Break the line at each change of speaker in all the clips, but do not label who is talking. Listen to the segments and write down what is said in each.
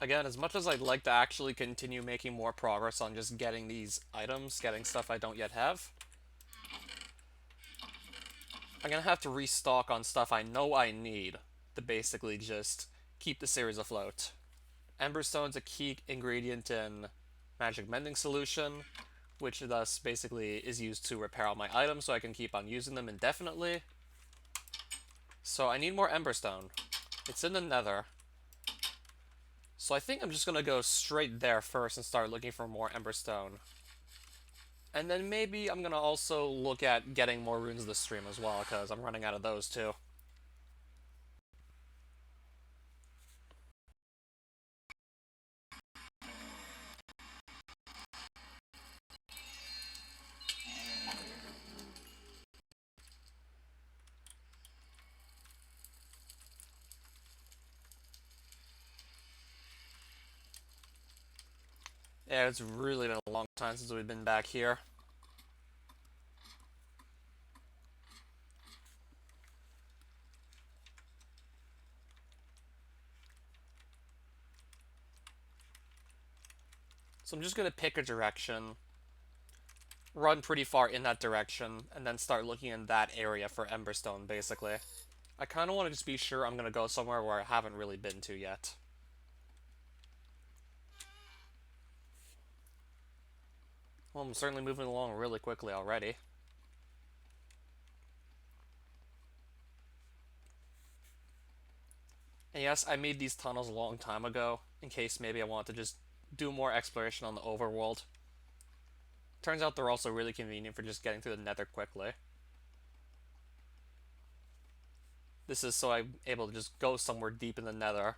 Again, as much as I'd like to actually continue making more progress on just getting these items, getting stuff I don't yet have, I'm gonna have to restock on stuff I know I need to basically just keep the series afloat. Emberstone's a key ingredient in Magic Mending Solution, which thus basically is used to repair all my items so I can keep on using them indefinitely. So I need more Emberstone. It's in the Nether. So I think I'm just gonna go straight there first and start looking for more Emberstone. And then maybe I'm gonna also look at getting more runes this stream as well, because I'm running out of those too. Yeah, it's really been a long time since we've been back here. So I'm just gonna pick a direction, run pretty far in that direction, and then start looking in that area for Emberstone, basically. I kind of want to just be sure I'm gonna go somewhere where I haven't really been to yet. Well, I'm certainly moving along really quickly already. And yes, I made these tunnels a long time ago, in case maybe I want to just do more exploration on the overworld. Turns out they're also really convenient for just getting through the nether quickly. This is so I'm able to just go somewhere deep in the nether,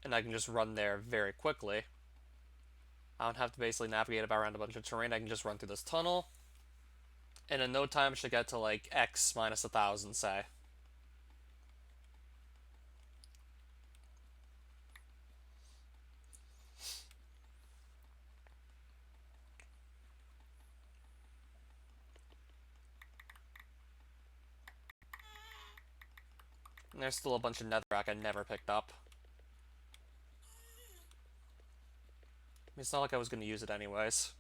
and I can just run there very quickly. I don't have to basically navigate around a bunch of terrain, I can just run through this tunnel, and in no time should get to like X minus 1,000, say. And there's still a bunch of netherrack I never picked up. It's not like I was going to use it anyways.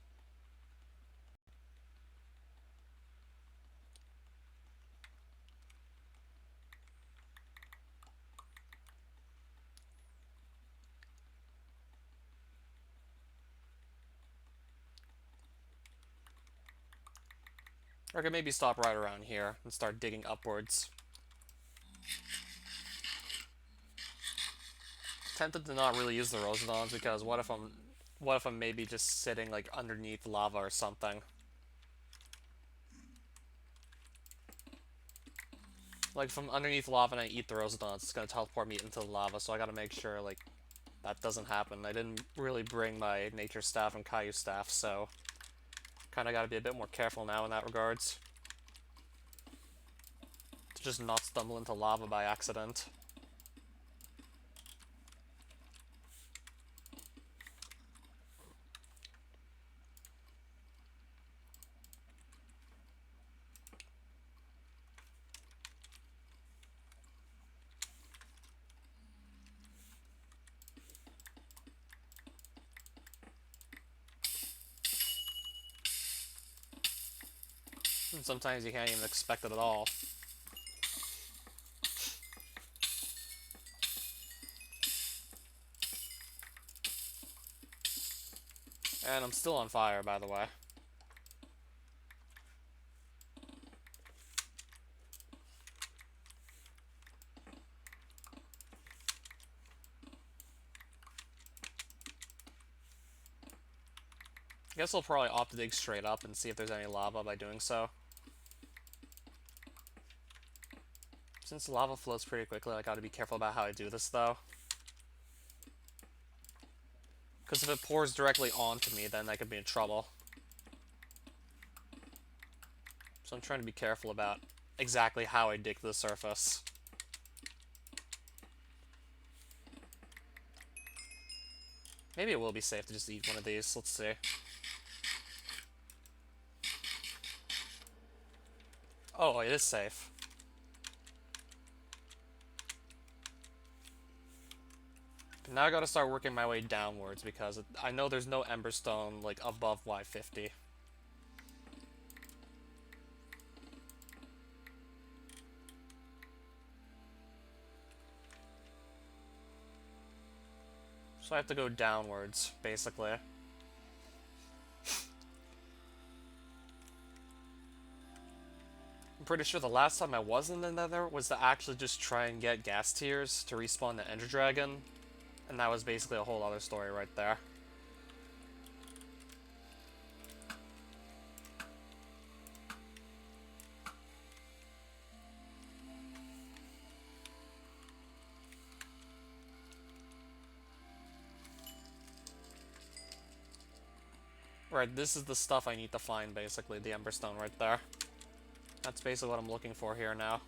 Or I could maybe stop right around here and start digging upwards. Tempted to not really use the Rosedons because what if I'm maybe just sitting like underneath lava or something? Like if I'm underneath lava and I eat the Rosedons, it's gonna teleport me into the lava, so I gotta make sure like that doesn't happen. I didn't really bring my nature staff and Caillou staff, so kinda gotta be a bit more careful now in that regards. To just not stumble into lava by accident. And sometimes you can't even expect it at all. And I'm still on fire, by the way. I guess I'll probably opt to dig straight up and see if there's any lava by doing so. Since the lava flows pretty quickly, I gotta be careful about how I do this, though. Because if it pours directly onto me, then I could be in trouble. So I'm trying to be careful about exactly how I dig to the surface. Maybe it will be safe to just eat one of these. Let's see. Oh, it is safe. Now I gotta start working my way downwards because I know there's no Emberstone, like, above Y50. So I have to go downwards, basically. I'm pretty sure the last time I was in the Nether was to actually just try and get gas tiers to respawn the Ender Dragon. And that was basically a whole other story right there. Right, this is the stuff I need to find, basically, the Emberstone right there. That's basically what I'm looking for here now.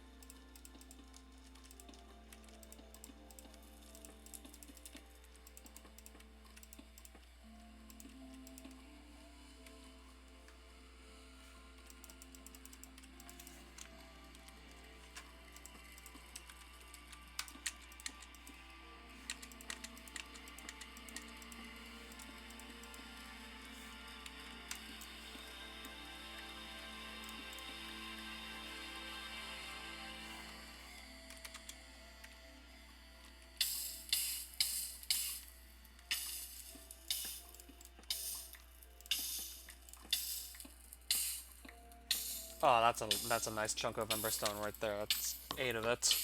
Oh, that's a nice chunk of Emberstone right there. That's 8 of it.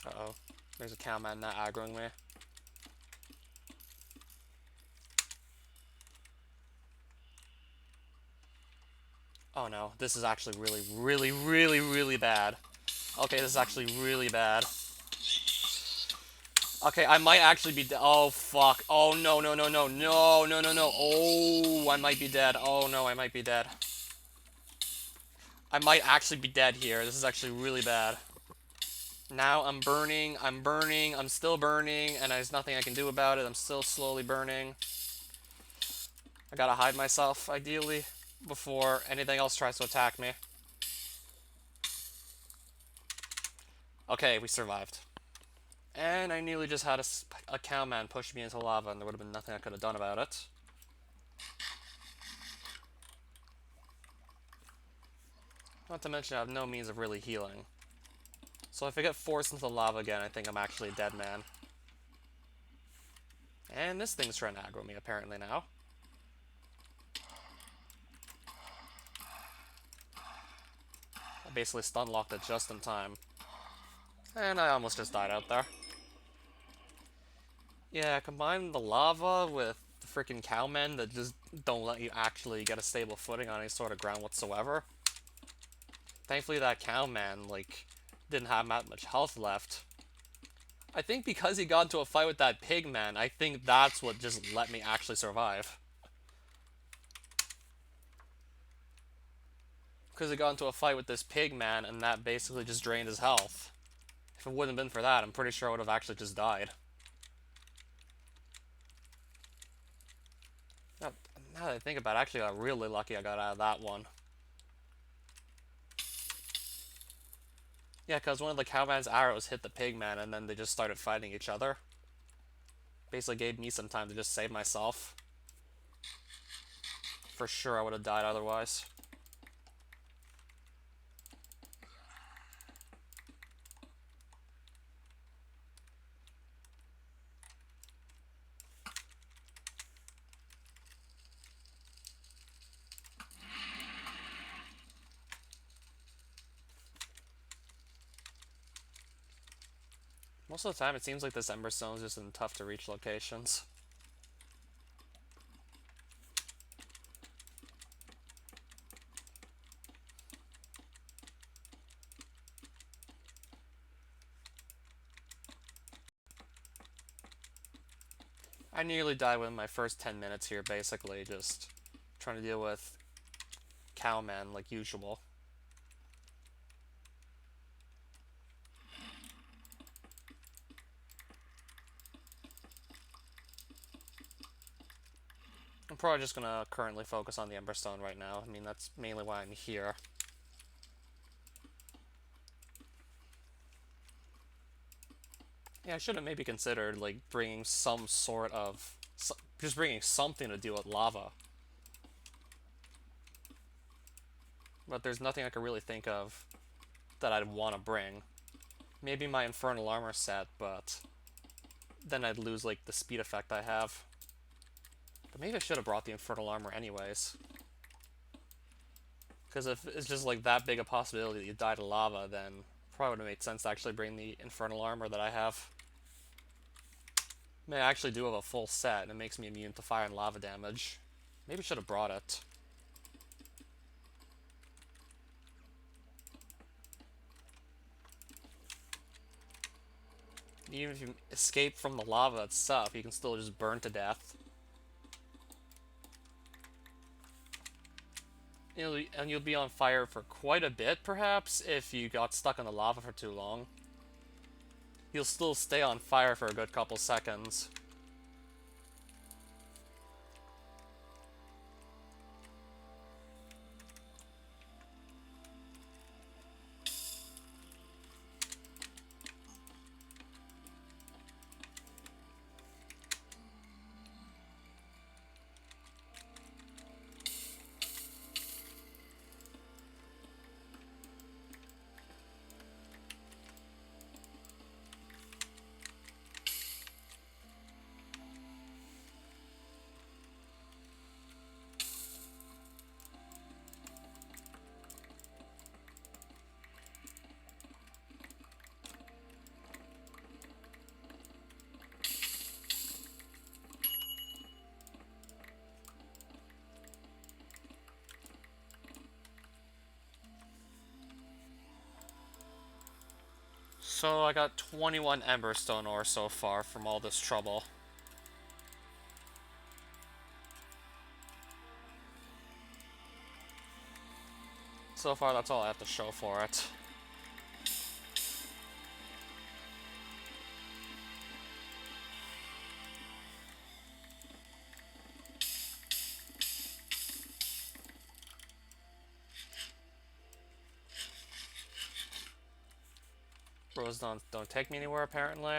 Uh-oh. There's a cowman not aggroing me. Oh no, this is actually really bad. Okay, this is actually really bad. Okay, I might actually be oh fuck. Oh no. Oh, I might be dead. Oh no, I might be dead. I might actually be dead here. This is actually really bad. Now I'm burning, I'm still burning, and there's nothing I can do about it. I'm still slowly burning. I gotta hide myself, ideally, before anything else tries to attack me. Okay, we survived. And I nearly just had a cowman push me into lava, and there would have been nothing I could have done about it. Not to mention I have no means of really healing. So if I get forced into the lava again, I think I'm actually a dead man. And this thing's trying to aggro me, apparently, now. I basically stun locked it just in time. And I almost just died out there. Yeah, combine the lava with the freaking cowmen that just don't let you actually get a stable footing on any sort of ground whatsoever. Thankfully that cowman, like, didn't have that much health left. I think because he got into a fight with that pig man, I think that's what just let me actually survive. Because he got into a fight with this pig man, and that basically just drained his health. If it wouldn't have been for that, I'm pretty sure I would have actually just died. Now that I think about it, I actually got really lucky I got out of that one. Yeah, because one of the cowman's arrows hit the pigman, and then they just started fighting each other. Basically gave me some time to just save myself. For sure I would have died otherwise. Most of the time, it seems like this Emberstone is just in tough to reach locations. I nearly died within my first 10 minutes here, basically, just trying to deal with cowmen like usual. I'm probably just gonna currently focus on the Emberstone right now. I mean, that's mainly why I'm here. Yeah, I should have maybe considered, like, bringing some sort of... just bringing something to deal with lava. But there's nothing I could really think of that I'd want to bring. Maybe my Infernal Armor set, but then I'd lose, like, the speed effect I have. But maybe I should have brought the Infernal Armor anyways. Because if it's just, like, that big a possibility that you die to lava, then probably would have made sense to actually bring the Infernal Armor that I have. I mean, I actually do have a full set, and it makes me immune to fire and lava damage. Maybe I should have brought it. Even if you escape from the lava itself, you can still just burn to death. And you'll be on fire for quite a bit, perhaps, if you got stuck in the lava for too long. You'll still stay on fire for a good couple seconds. So I got 21 Emberstone ore so far from all this trouble. So far, that's all I have to show for it. Bros don't take me anywhere, apparently.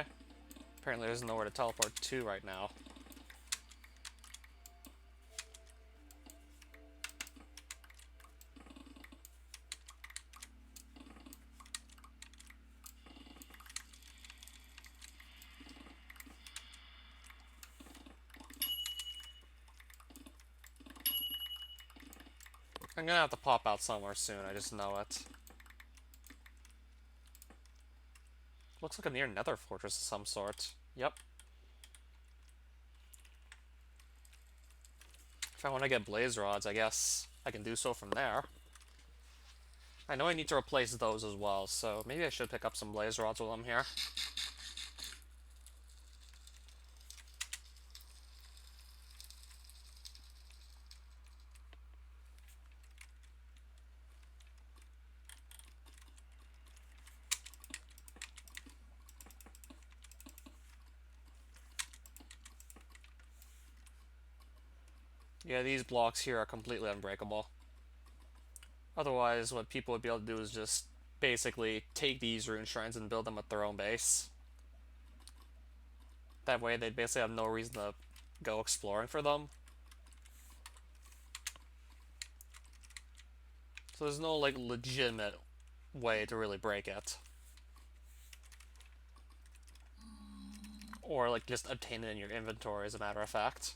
Apparently there's nowhere to teleport to right now. I'm gonna have to pop out somewhere soon, I just know it. Looks like a near nether fortress of some sort. Yep. If I want to get blaze rods, I guess I can do so from there. I know I need to replace those as well, so maybe I should pick up some blaze rods while I'm here. Yeah, these blocks here are completely unbreakable. Otherwise, what people would be able to do is just basically take these rune shrines and build them at their own base. That way they'd basically have no reason to go exploring for them. So there's no, like, legitimate way to really break it. Or, like, just obtain it in your inventory, as a matter of fact.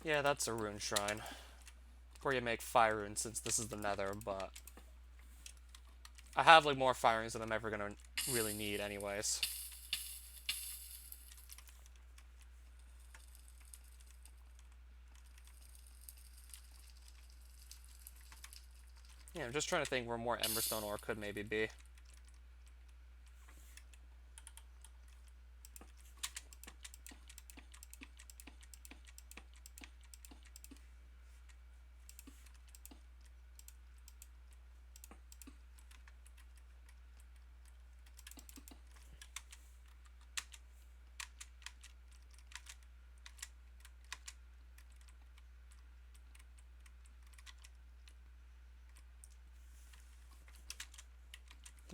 Yeah, that's a rune shrine. Where you make fire runes, since this is the nether, but... I have, like, more fire runes than I'm ever gonna really need anyways. Yeah, I'm just trying to think where more Emberstone ore could maybe be.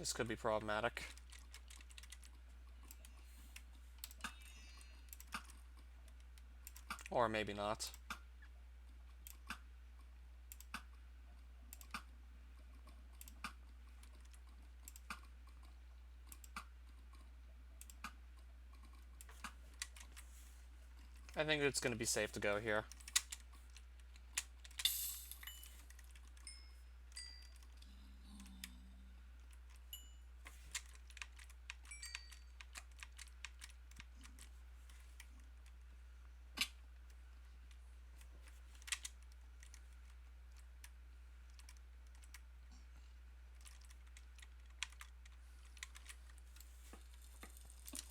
This could be problematic. Or maybe not. I think it's going to be safe to go here.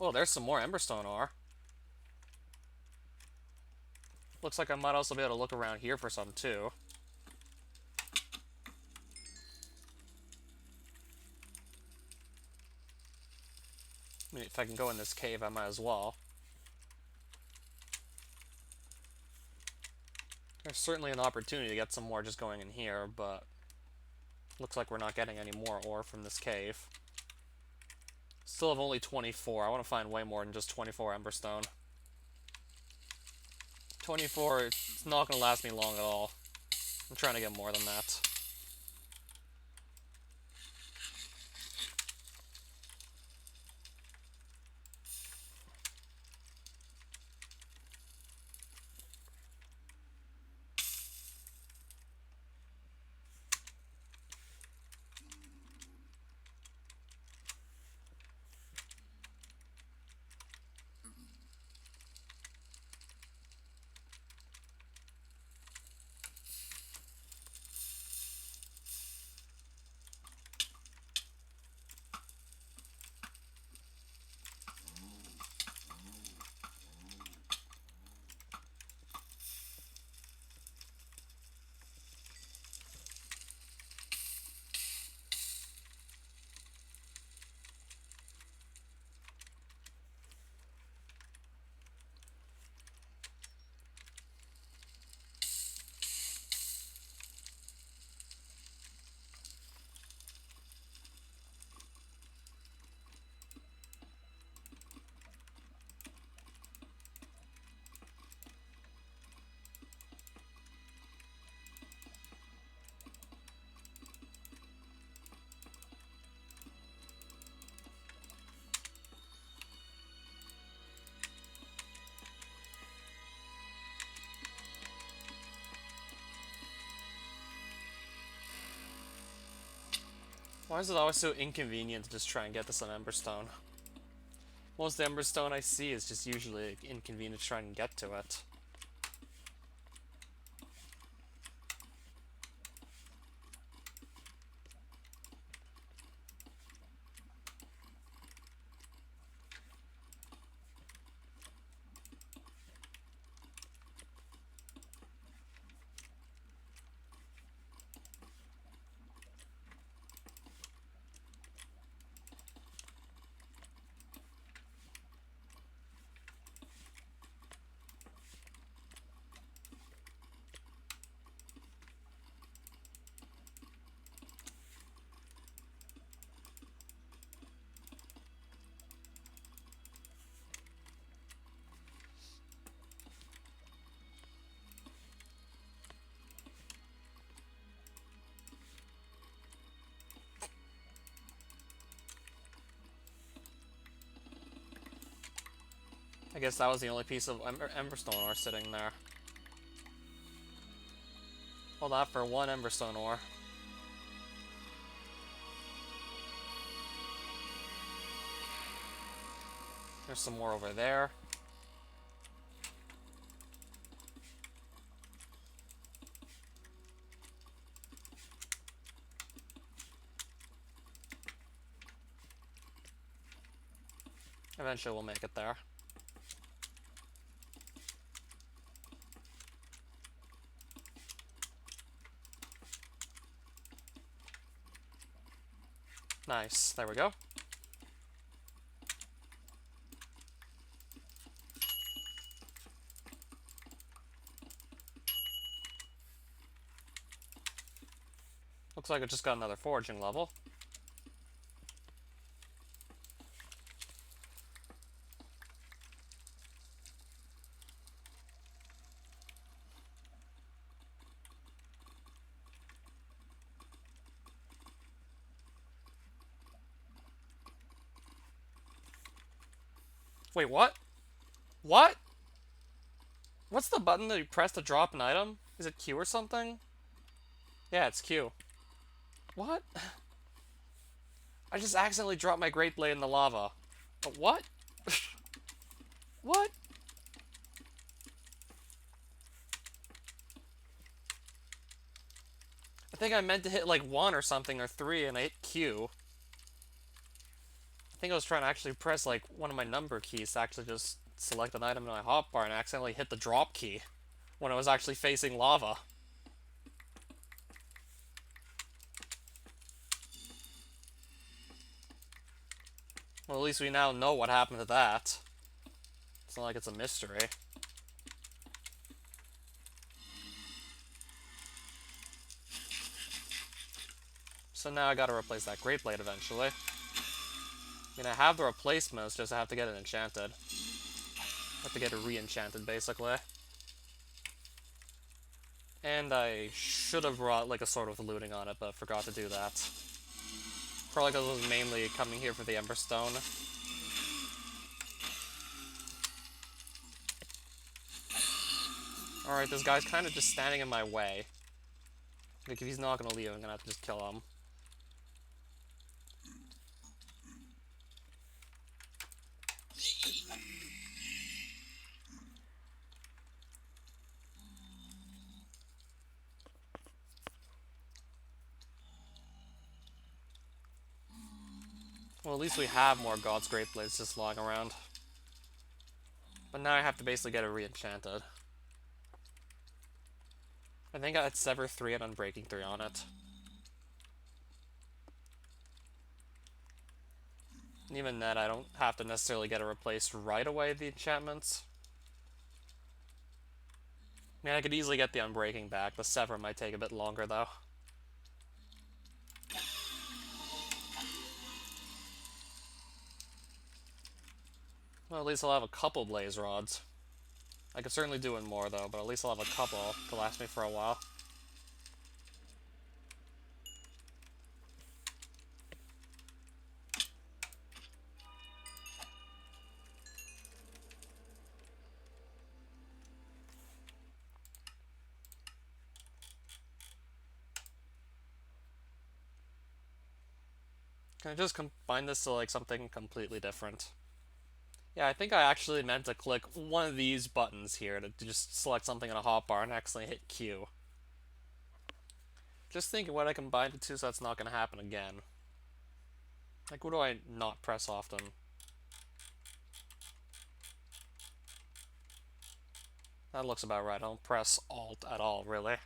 Well, there's some more Emberstone ore. Looks like I might also be able to look around here for some, too. I mean, if I can go in this cave, I might as well. There's certainly an opportunity to get some more just going in here, but looks like we're not getting any more ore from this cave. Still have only 24. I want to find way more than just 24 Emberstone. 24, it's not going to last me long at all. I'm trying to get more than that. Why is it always so inconvenient to just try and get this on Emberstone? Most Emberstone I see is just usually inconvenient to try and get to it. I guess that was the only piece of Emberstone ore sitting there. Hold that for one Emberstone ore. There's some more over there. Eventually we'll make it there. Nice, there we go. Looks like I just got another foraging level. Wait, what? What? What's the button that you press to drop an item? Is it Q or something? Yeah, it's Q. What? I just accidentally dropped my Great Blade in the lava. But what? What? I think I meant to hit like 1 or something, or 3, and I hit Q. I think I was trying to actually press like one of my number keys to actually just select an item in my hotbar and accidentally hit the drop key when I was actually facing lava. Well, at least we now know what happened to that. It's not like it's a mystery. So now I gotta replace that Great Blade eventually. I mean, I have the replacements, just I have to get it enchanted. I have to get it re-enchanted, basically. And I should have brought, like, a sword with looting on it, but forgot to do that. Probably because I was mainly coming here for the Emberstone. Alright, this guy's kind of just standing in my way. Like, if he's not gonna leave, I'm gonna have to just kill him. Well, at least we have more God's Great Blades just lying around. But now I have to basically get it re-enchanted. I think I had Sever 3 and Unbreaking 3 on it. And even then, I don't have to necessarily get it replaced right away, the enchantments. I mean, I could easily get the Unbreaking back. The Sever might take a bit longer, though. Well, at least I'll have a couple Blaze Rods. I could certainly do one more, though, but at least I'll have a couple to last me for a while. Can I just combine this to, like, something completely different? Yeah, I think I actually meant to click one of these buttons here to just select something in a hotbar and accidentally hit Q. Just thinking what I combined it to so that's not going to happen again. Like, what do I not press often? That looks about right. I don't press Alt at all, really.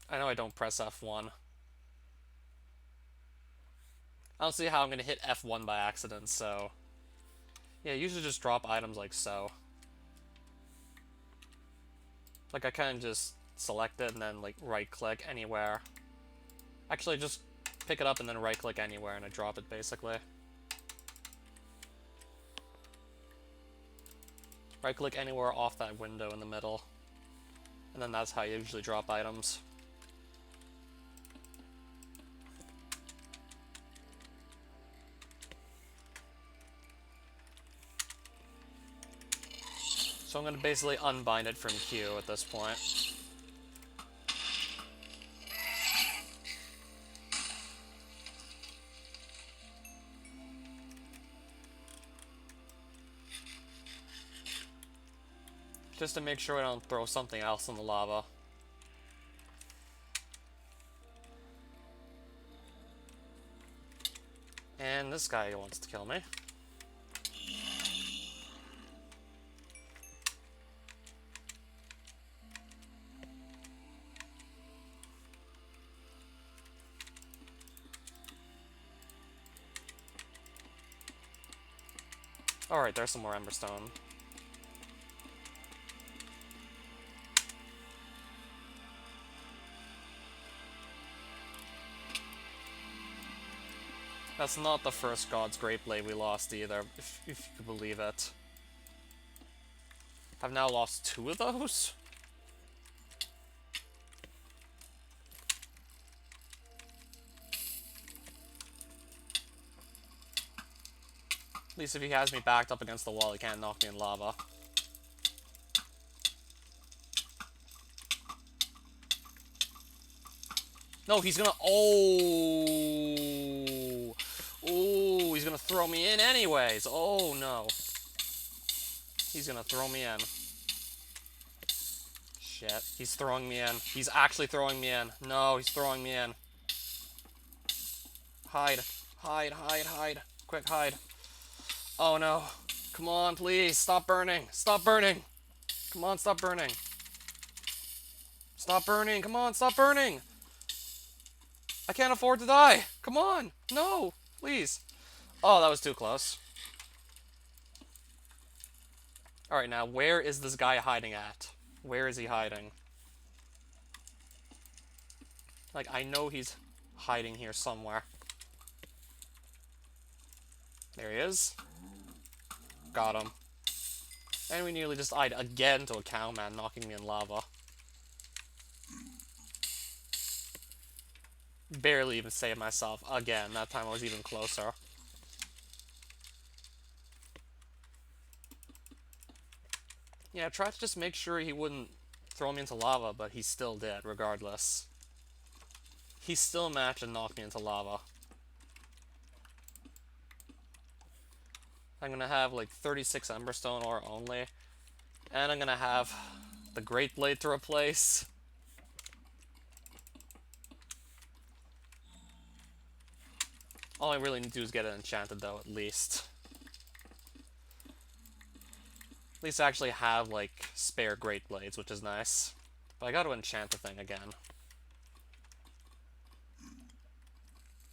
I know I don't press F1. I don't see how I'm going to hit F1 by accident, so... Yeah, usually just drop items like so. Like, I kind of just select it and then, like, right-click anywhere. Actually, just pick it up and then right-click anywhere and I drop it, basically. Right-click anywhere off that window in the middle. And then that's how you usually drop items. So I'm going to basically unbind it from Q at this point. Just to make sure I don't throw something else in the lava. And this guy wants to kill me. Alright, there's some more Emberstone. That's not the first God's Great Blade we lost either, if you could believe it. I've now lost 2 of those? At least if he has me backed up against the wall, he can't knock me in lava. No, he's gonna... Oh! Oh, he's gonna throw me in anyways. Oh, no. He's gonna throw me in. Shit. He's throwing me in. He's actually throwing me in. No, he's throwing me in. Hide. Hide, hide, hide. Quick, hide. Oh, no. Come on, please. Stop burning. Stop burning. Come on, stop burning. Stop burning. Come on, stop burning. I can't afford to die. Come on. No. Please. Oh, that was too close. Alright, now, where is this guy hiding at? Where is he hiding? Like, I know he's hiding here somewhere. There he is. Got him. And we nearly just died again to a cowman knocking me in lava. Barely even saved myself again. That time I was even closer. Yeah, I tried to just make sure he wouldn't throw me into lava, but he still did, regardless. He still managed to knock me into lava. I'm gonna have like 36 Emberstone ore only. And I'm gonna have the Great Blade to replace. All I really need to do is get it enchanted though, at least. At least I actually have like spare Great Blades, which is nice. But I gotta enchant the thing again.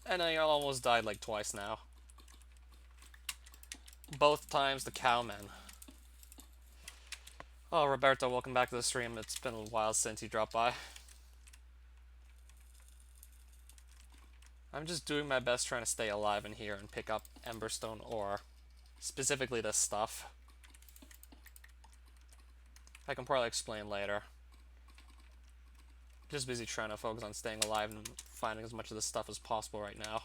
And I almost died like twice now. Both times the cowman. Oh, Roberto, welcome back to the stream. It's been a while since you dropped by. I'm just doing my best trying to stay alive in here and pick up Emberstone ore. Specifically this stuff. I can probably explain later. Just busy trying to focus on staying alive and finding as much of this stuff as possible right now.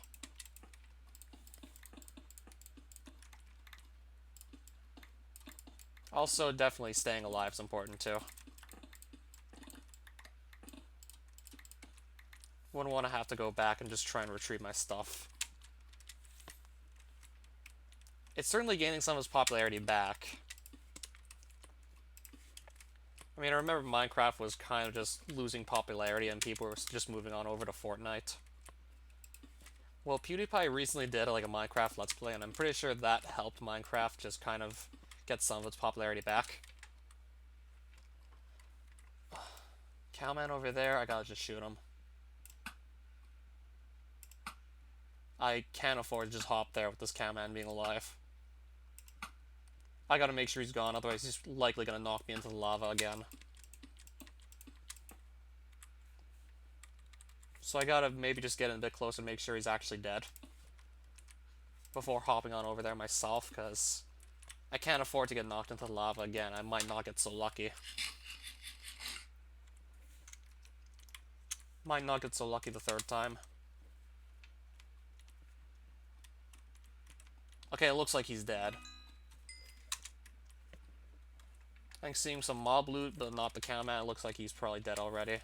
Also, definitely staying alive is important too. Wouldn't want to have to go back and just try and retrieve my stuff. It's certainly gaining some of its popularity back. I mean, I remember Minecraft was kind of just losing popularity and people were just moving on over to Fortnite. Well, PewDiePie recently did like a Minecraft Let's Play, and I'm pretty sure that helped Minecraft just kind of get some of its popularity back. Cowman over there, I gotta just shoot him. I can't afford to just hop there with this cowman being alive. I gotta make sure he's gone, otherwise he's likely gonna knock me into the lava again. So I gotta maybe just get in a bit closer and make sure he's actually dead before hopping on over there myself, because I can't afford to get knocked into the lava again. I might not get so lucky. Might not get so lucky the third time. Okay, it looks like he's dead. I'm seeing some mob loot, but not the cowman. It looks like he's probably dead already.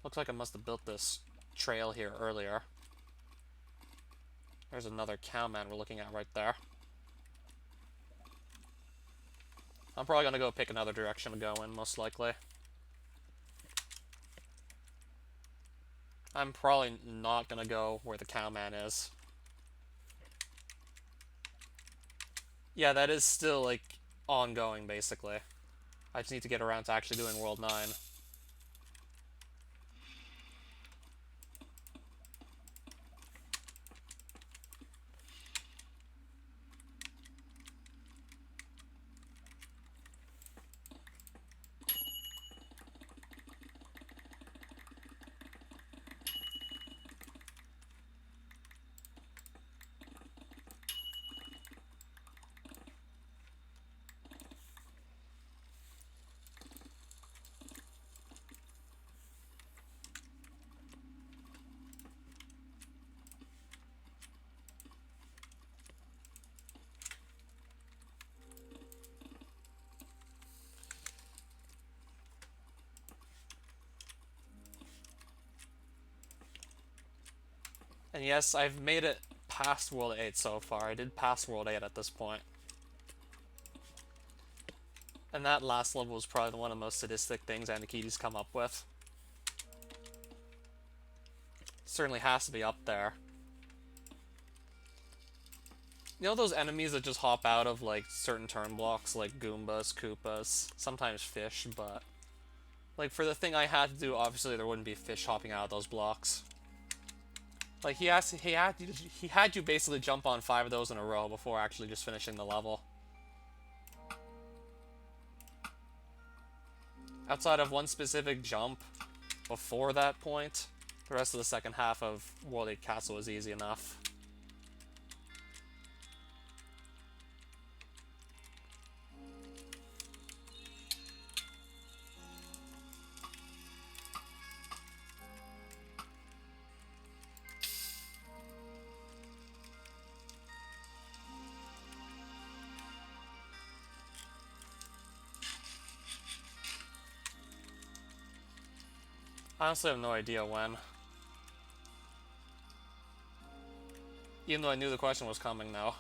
Looks like I must have built this trail here earlier. There's another cowman we're looking at right there. I'm probably gonna go pick another direction to go in, most likely. I'm probably not gonna go where the cowman is. Yeah, that is still, like, ongoing, basically. I just need to get around to actually doing World 9. And yes, I've made it past World 8 so far. I did pass World 8 at this point. And that last level was probably one of the most sadistic things Anakidi's come up with. Certainly has to be up there. You know those enemies that just hop out of, like, certain turn blocks, like Goombas, Koopas, sometimes fish, but... Like, for the thing I had to do, obviously there wouldn't be fish hopping out of those blocks. Like, he had you basically jump on 5 of those in a row before actually just finishing the level. Outside of one specific jump before that point, the rest of the second half of World 8 Castle was easy enough. I honestly have no idea when. Even though I knew the question was coming now.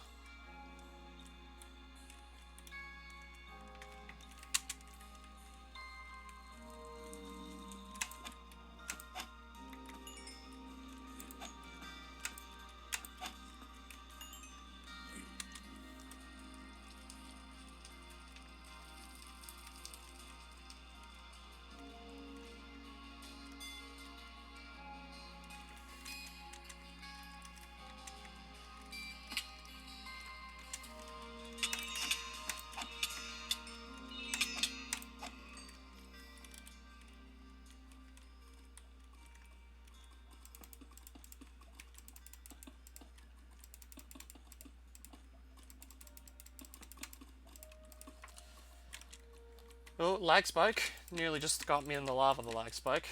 Oh, lag spike. Nearly just got me in the lava, the lag spike.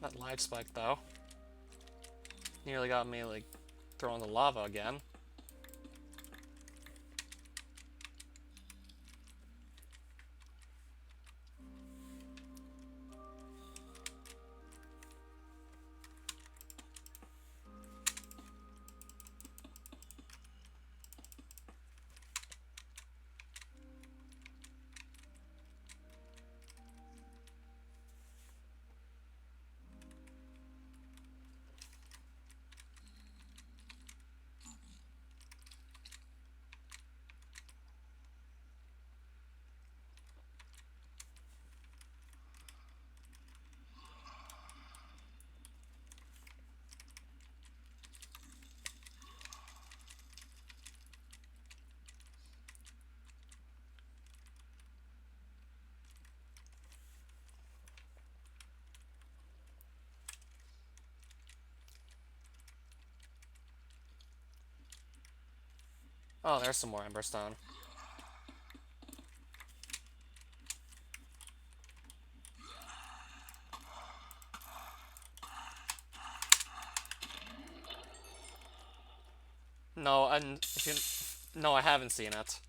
That lag spike, though. Nearly got me, like, thrown in the lava again. Oh, there's some more Emberstone. No, and if you... No, I haven't seen it.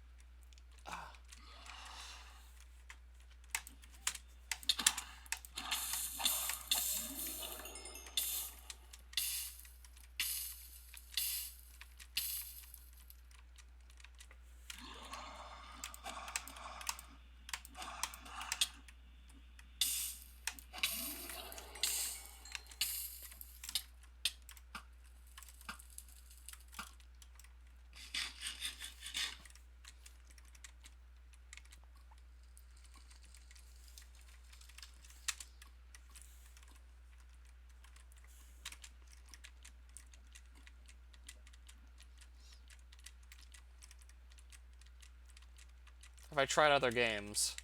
Have I tried other games?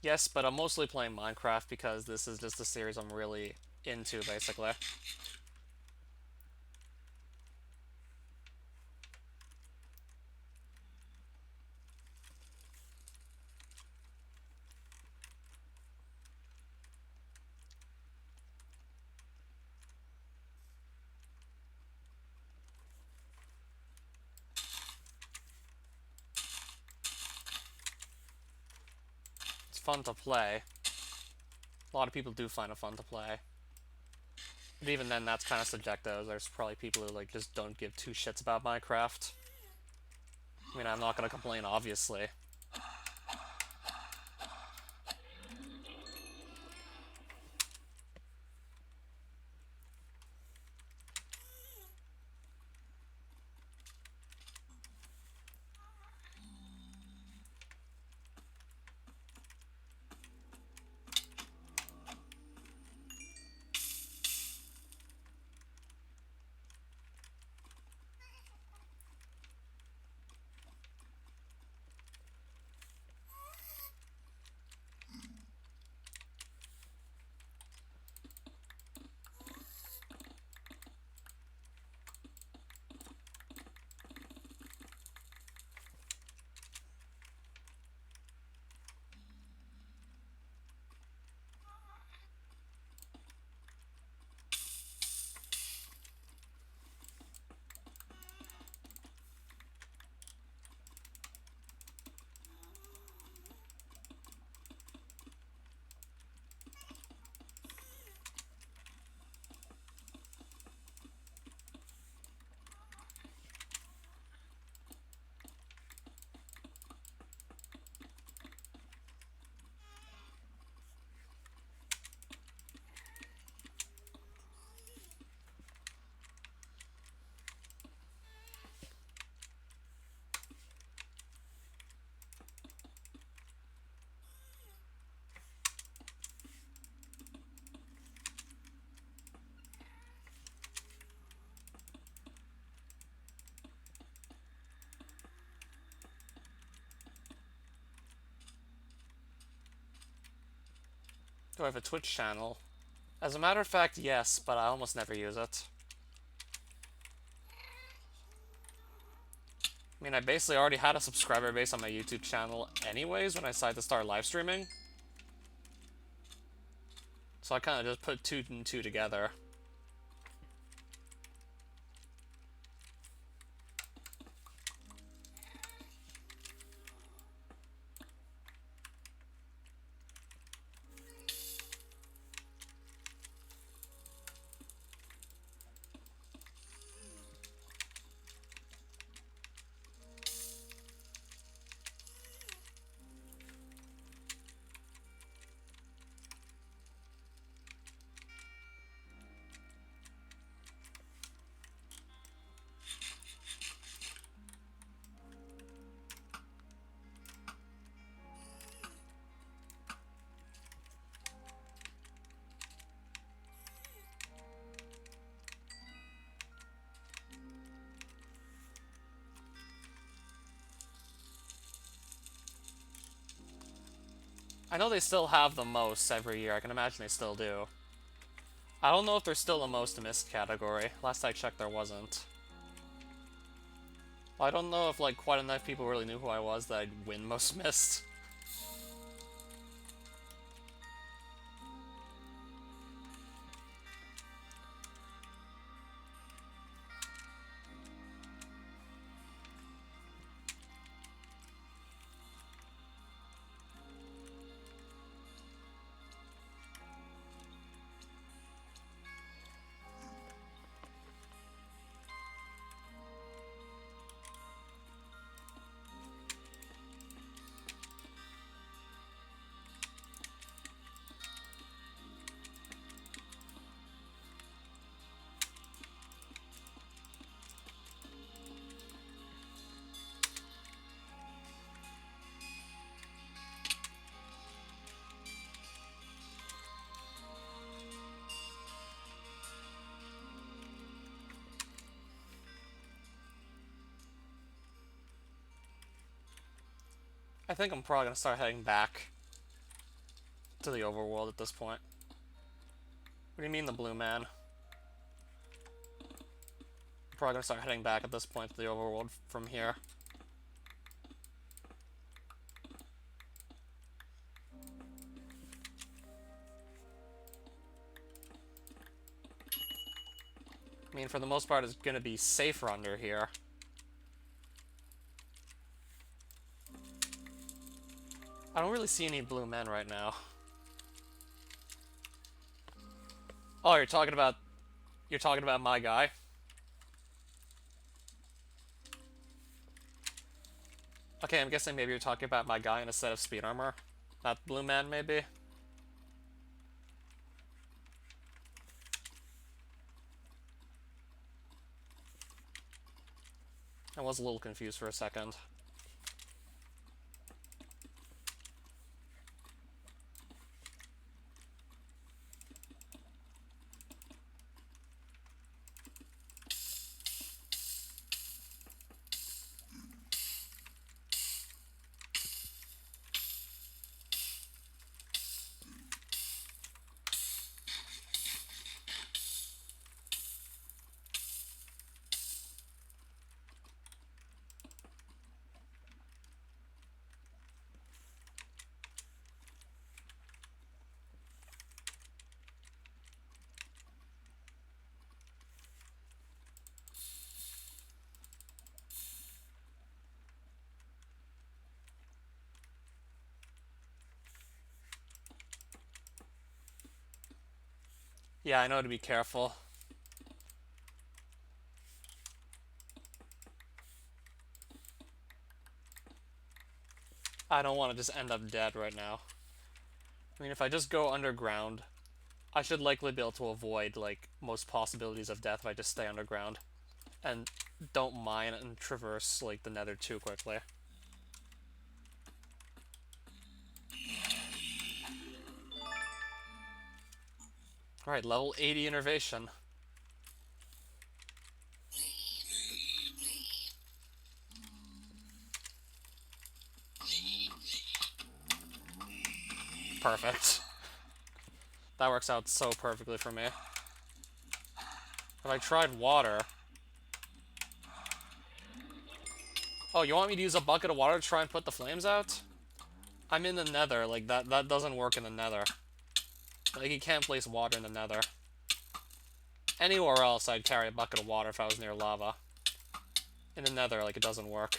Yes, but I'm mostly playing Minecraft because this is just a series I'm really into, basically. fun to play. A lot of people do find it fun to play. But even then, that's kind of subjective. There's probably people who, like, just don't give two shits about Minecraft. I mean, I'm not gonna complain, obviously. Do I have a Twitch channel? As a matter of fact, yes, but I almost never use it. I mean, I basically already had a subscriber base on my YouTube channel anyways when I decided to start live streaming. So I kind of just put two and two together. I know they still have the most every year. I can imagine they still do. I don't know if there's still a most missed category. Last I checked, there wasn't. I don't know if, like, quite enough people really knew who I was that I'd win most missed. I think I'm probably gonna start heading back to the overworld at this point. What do you mean the blue man? I'm probably gonna start heading back at this point to the overworld from here. I mean, for the most part, it's gonna be safer under here. I don't really see any blue men right now. Oh, you're talking about my guy? Okay, I'm guessing maybe you're talking about my guy in a set of speed armor. Not blue man, maybe? I was a little confused for a second. Yeah, I know to be careful. I don't want to just end up dead right now. I mean, if I just go underground, I should likely be able to avoid, like, most possibilities of death if I just stay underground. And don't mine and traverse, like, the nether too quickly. Alright, level 80 innervation. Perfect. That works out so perfectly for me. Have I tried water? Oh, you want me to use a bucket of water to try and put the flames out? I'm in the nether, like, that doesn't work in the nether. Like, you can't place water in the nether. Anywhere else, I'd carry a bucket of water if I was near lava. In the nether, like, it doesn't work.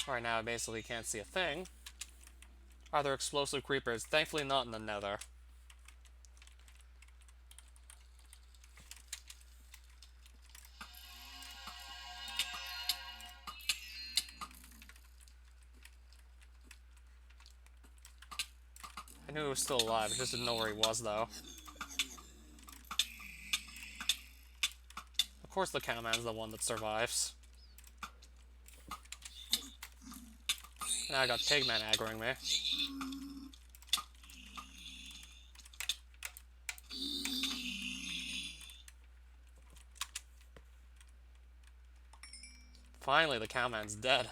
Right now, I basically can't see a thing. Are there explosive creepers? Thankfully not in the nether. I knew he was still alive, I just didn't know where he was, though. Of course the cowman's the one that survives. Now I got Pigman aggroing me. Finally, the cowman's dead.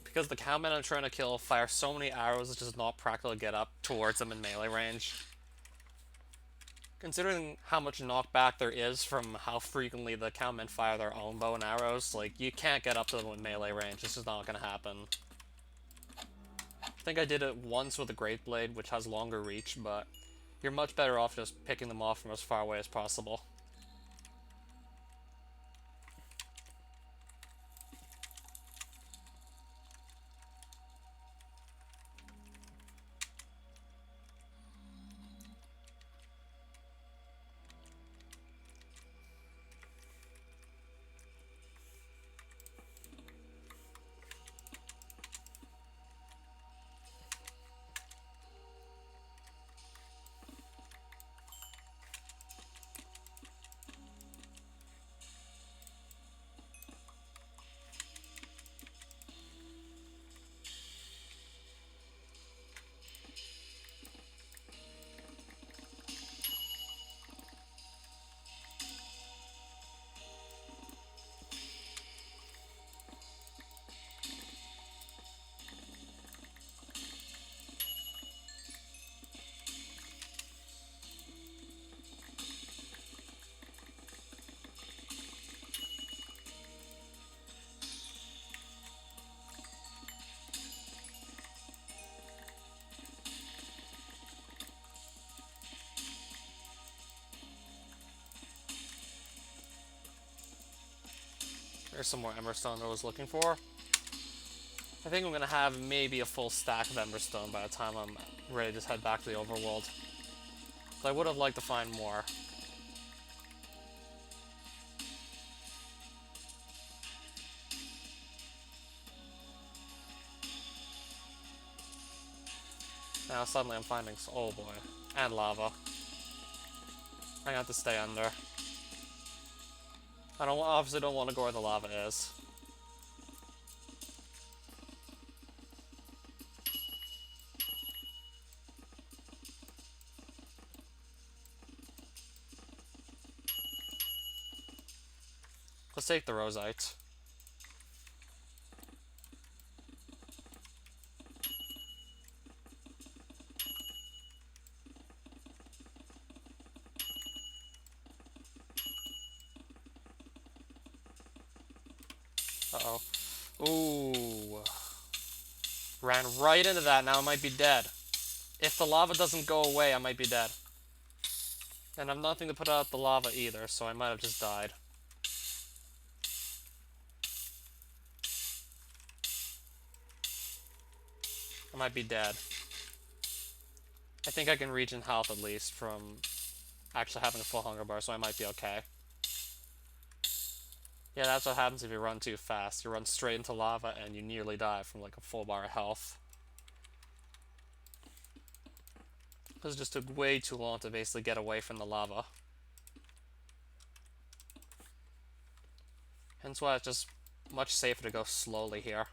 Because the cowman I'm trying to kill fire so many arrows, it's just not practical to get up towards them in melee range. Considering how much knockback there is from how frequently the cowmen fire their own bow and arrows, like, you can't get up to them in melee range, it's just not gonna happen. I think I did it once with a Great Blade, which has longer reach, but you're much better off just picking them off from as far away as possible. There's some more Emberstone I was looking for. I think I'm gonna have maybe a full stack of Emberstone by the time I'm ready to head back to the overworld. But I would have liked to find more. Now suddenly I'm finding... oh boy. And lava. I have to stay under. I obviously don't want to go where the lava is. Let's take the Rosite. Uh-oh. Ooh. Ran right into that, now I might be dead. If the lava doesn't go away, I might be dead. And I have nothing to put out the lava either, so I might have just died. I might be dead. I think I can regen health at least from actually having a full hunger bar, so I might be okay. Yeah, that's what happens if you run too fast. You run straight into lava and you nearly die from like a full bar of health. This just took way too long to basically get away from the lava. Hence why it's just much safer to go slowly here.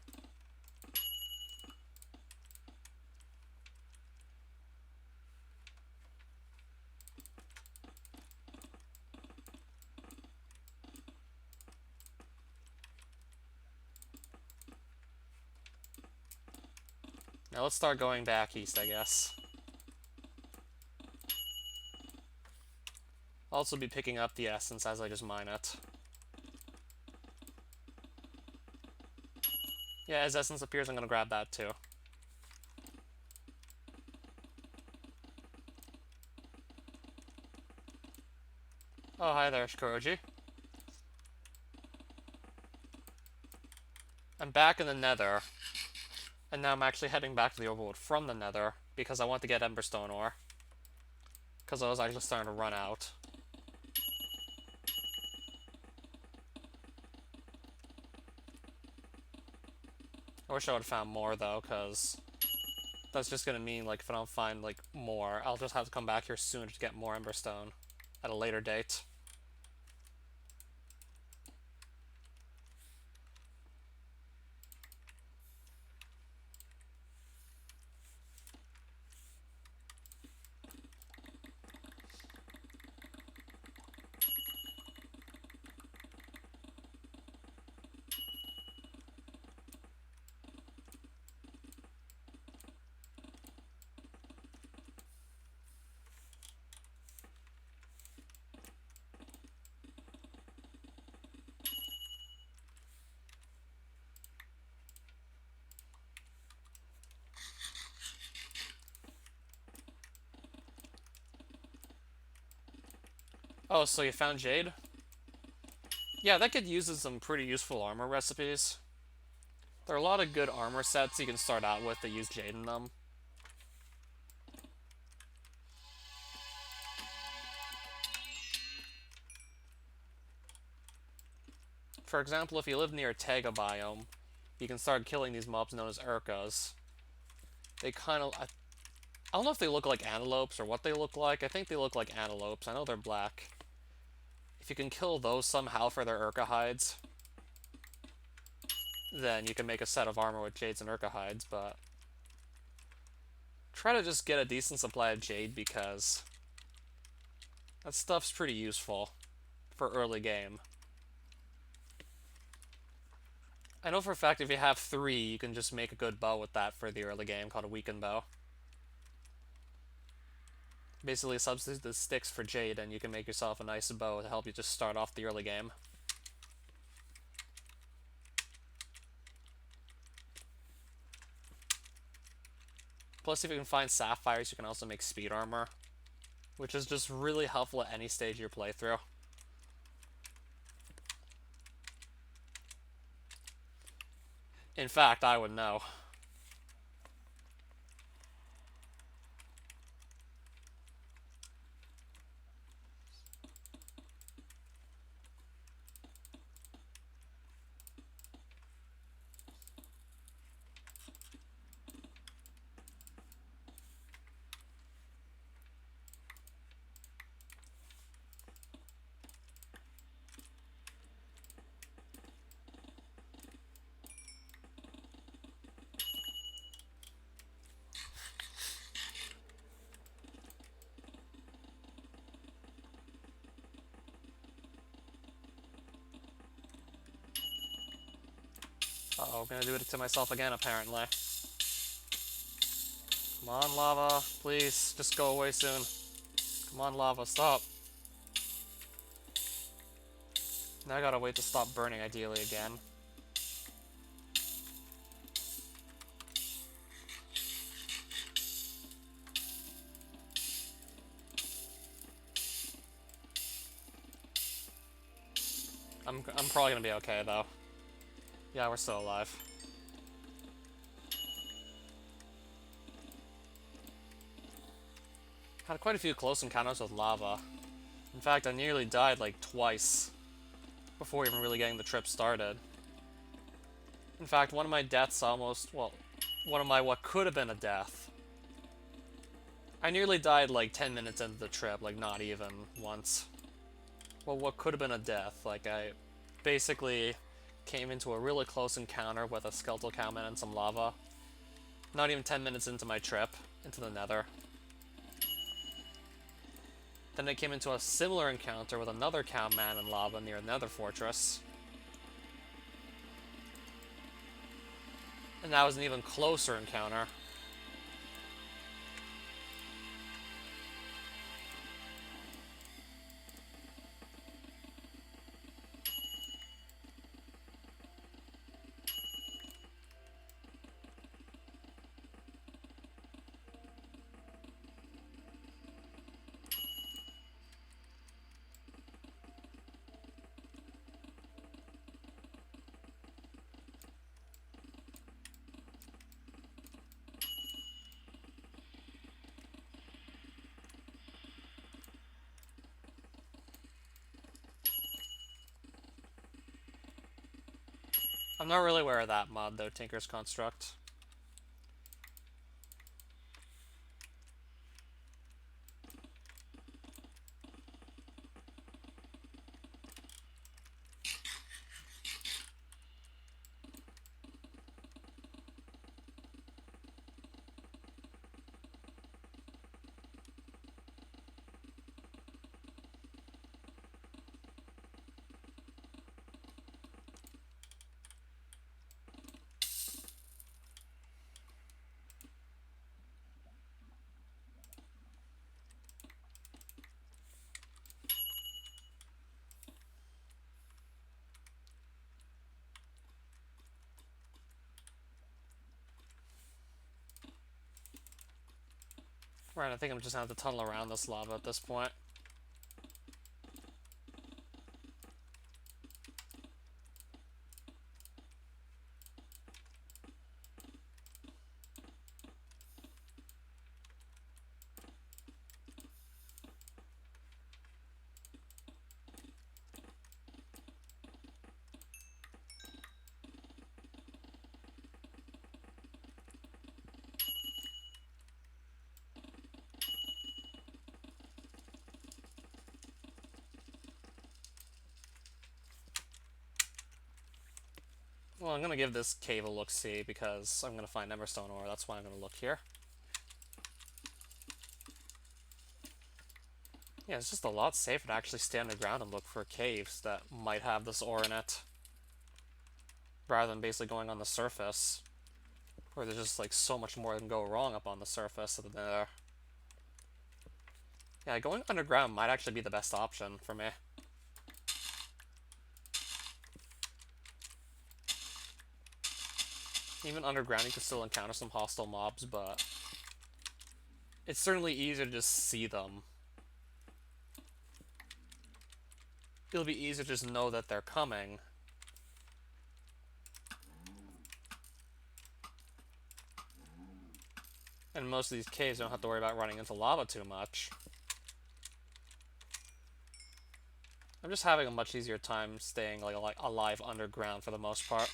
Now let's start going back east, I guess. I'll also be picking up the essence as I just mine it. Yeah, as essence appears, I'm gonna grab that too. Oh, hi there, Shikuroji. I'm back in the Nether. And now I'm actually heading back to the overworld from the Nether because I want to get Emberstone ore. Because I was actually starting to run out. I wish I would have found more though, because that's just gonna mean like if I don't find like more, I'll just have to come back here soon to get more Emberstone at a later date. Oh, so you found Jade? Yeah, that could use in some pretty useful armor recipes. There are a lot of good armor sets you can start out with that use Jade in them. For example, if you live near a taiga biome, you can start killing these mobs known as urkas. They kind of... I don't know if they look like antelopes or what they look like. I think they look like antelopes. I know they're black. If you can kill those somehow for their urka hides, then you can make a set of armor with jades and urka hides, but... try to just get a decent supply of jade because that stuff's pretty useful for early game. I know for a fact if you have 3, you can just make a good bow with that for the early game called a weakened bow. Basically substitute the sticks for jade and you can make yourself a nice bow to help you just start off the early game. Plus if you can find sapphires, you can also make speed armor, which is just really helpful at any stage of your playthrough. In fact, I would know. Uh-oh, I'm gonna do it to myself again, apparently. Come on, lava. Please, just go away soon. Come on, lava, stop. Now I gotta wait to stop burning, ideally, again. I'm probably gonna be okay, though. Yeah, we're still alive. Had quite a few close encounters with lava. In fact, I nearly died like twice before even really getting the trip started. In fact, one of my deaths almost, well, one of my what could have been a death. I nearly died like 10 minutes into the trip, like not even once. Well, what could have been a death. Like, I basically came into a really close encounter with a skeletal cowman and some lava. Not even 10 minutes into my trip into the nether. Then I came into a similar encounter with another cowman and lava near the nether fortress. And that was an even closer encounter. I'm not really aware of that mod, though, Tinker's Construct. Right, I think I'm just gonna have to tunnel around this lava at this point. Well, I'm gonna give this cave a look-see because I'm gonna find Emberstone ore. That's why I'm gonna look here. Yeah, it's just a lot safer to actually stay underground and look for caves that might have this ore in it, rather than basically going on the surface, where there's just like so much more that can go wrong up on the surface of the nether. Yeah, going underground might actually be the best option for me. Even underground, you can still encounter some hostile mobs, but it's certainly easier to just see them. It'll be easier to just know that they're coming. And most of these caves don't have to worry about running into lava too much. I'm just having a much easier time staying like alive underground for the most part.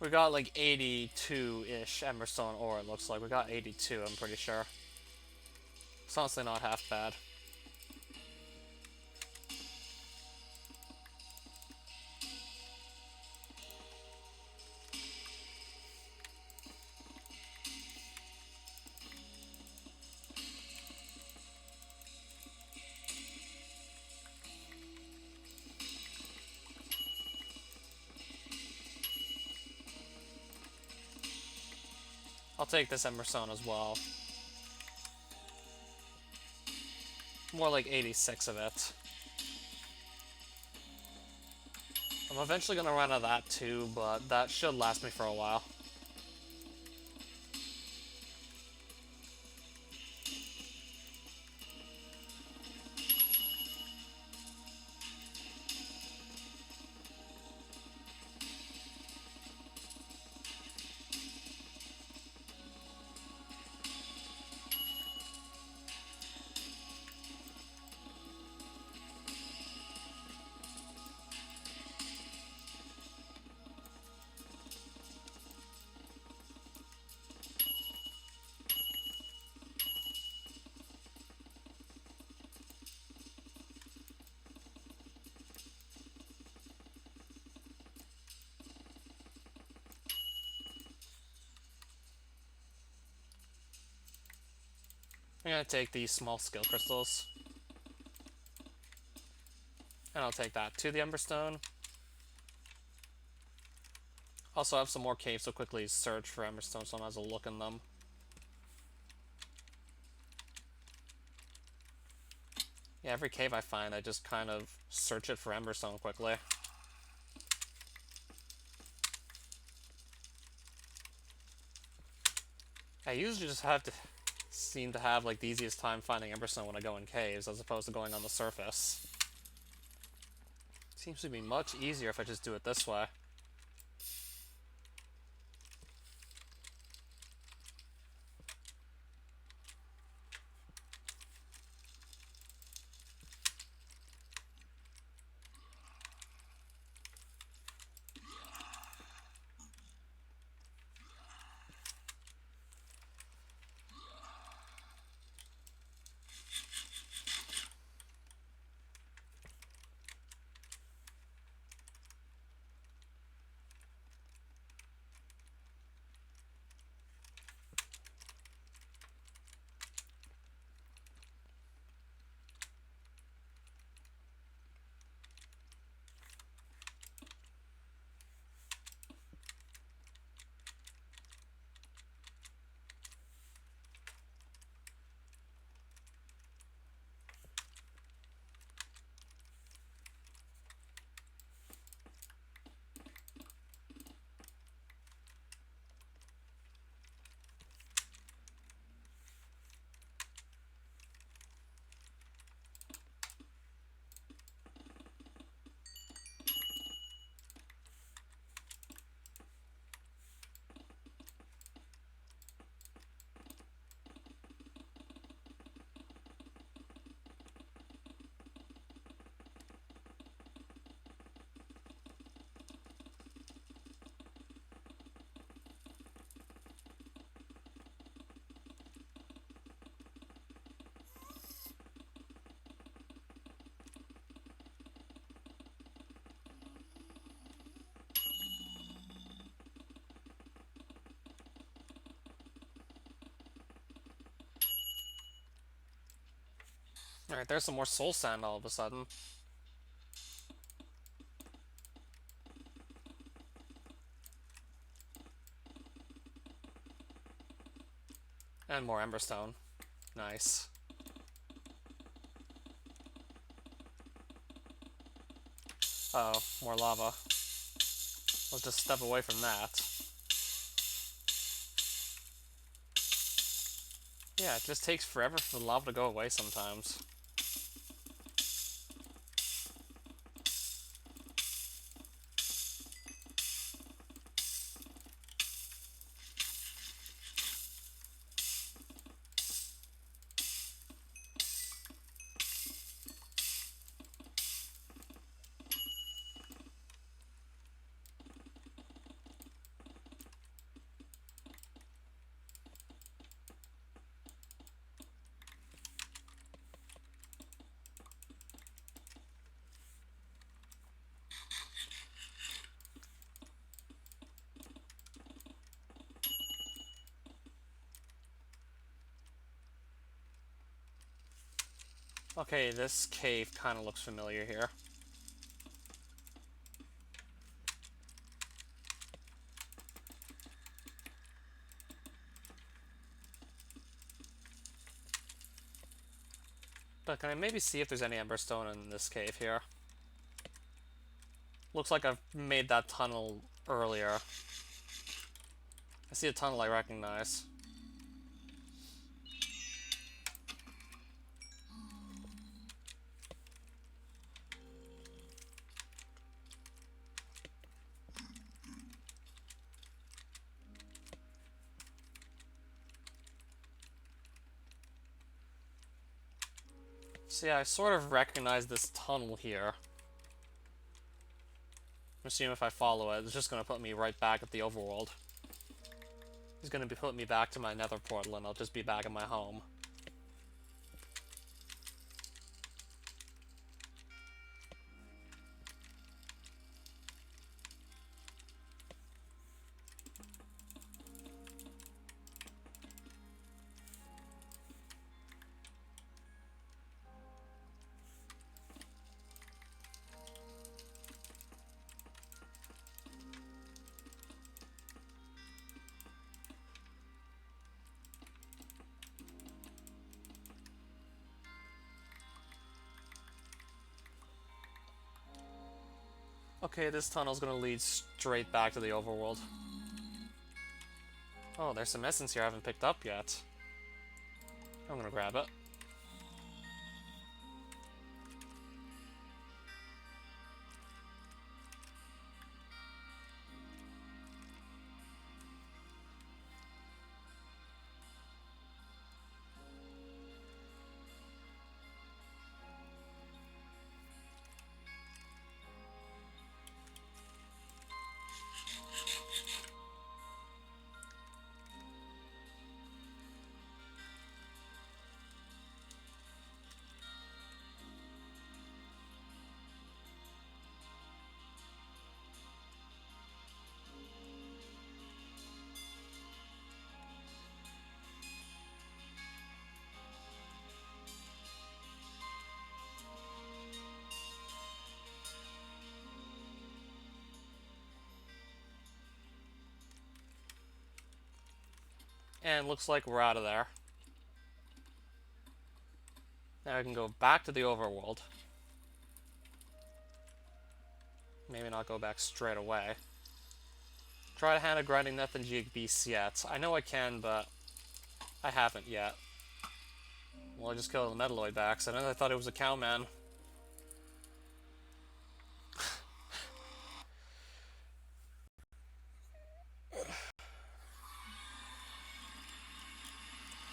We got like 82-ish Emberstone ore, it looks like. We got 82, I'm pretty sure. It's honestly not half bad. I'll take this Emberstone as well. More like 86 of it. I'm eventually gonna run out of that too, but that should last me for a while. I'm gonna take these small skill crystals. And I'll take that to the Emberstone. Also, I have some more caves, so quickly search for Emberstone so I might as well look in them. Yeah, every cave I find, I just kind of search it for Emberstone quickly. I usually just seem to have like the easiest time finding Emberstone when I go in caves as opposed to going on the surface. Seems to be much easier if I just do it this way. Alright, there's some more soul sand all of a sudden. And more emberstone. Nice. Uh-oh, more lava. Let's just step away from that. Yeah, it just takes forever for the lava to go away sometimes. Okay, this cave kind of looks familiar here. But can I maybe see if there's any emberstone in this cave here? Looks like I've made that tunnel earlier. I see a tunnel I recognize. So yeah, I sort of recognize this tunnel here. I'm assuming if I follow it, it's just going to put me right back at the overworld. It's going to put me back to my nether portal, and I'll just be back at my home. Okay, this tunnel's gonna lead straight back to the overworld. Oh, there's some essence here I haven't picked up yet. I'm gonna grab it. And looks like we're out of there. Now I can go back to the overworld. Maybe not go back straight away. Try to hand a grinding lethargic beast yet. I know I can, but I haven't yet. Well, I just killed the Metalloid by accident. I thought it was a cowman.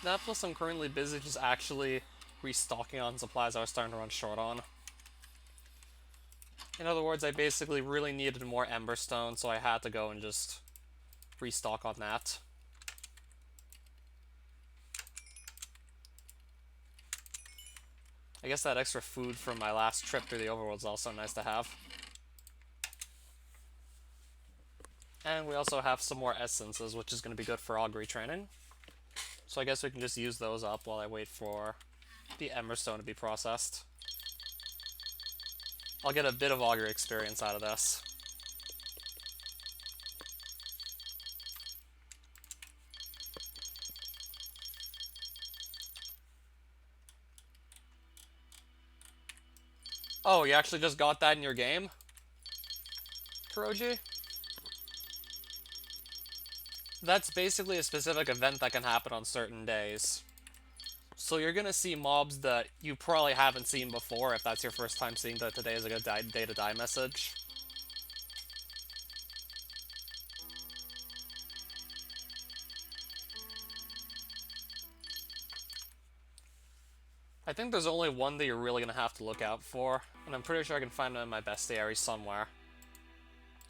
That plus I'm currently busy just actually restocking on supplies I was starting to run short on. In other words, I basically really needed more emberstone, so I had to go and just restock on that. I guess that extra food from my last trip through the overworld is also nice to have. And we also have some more essences, which is going to be good for augury training. So I guess we can just use those up while I wait for the Emberstone to be processed. I'll get a bit of augury experience out of this. Oh, you actually just got that in your game? Kuroji? That's basically a specific event that can happen on certain days. So you're gonna see mobs that you probably haven't seen before if that's your first time seeing that today is a good day to die message. I think there's only one that you're really gonna have to look out for, and I'm pretty sure I can find it in my bestiary somewhere.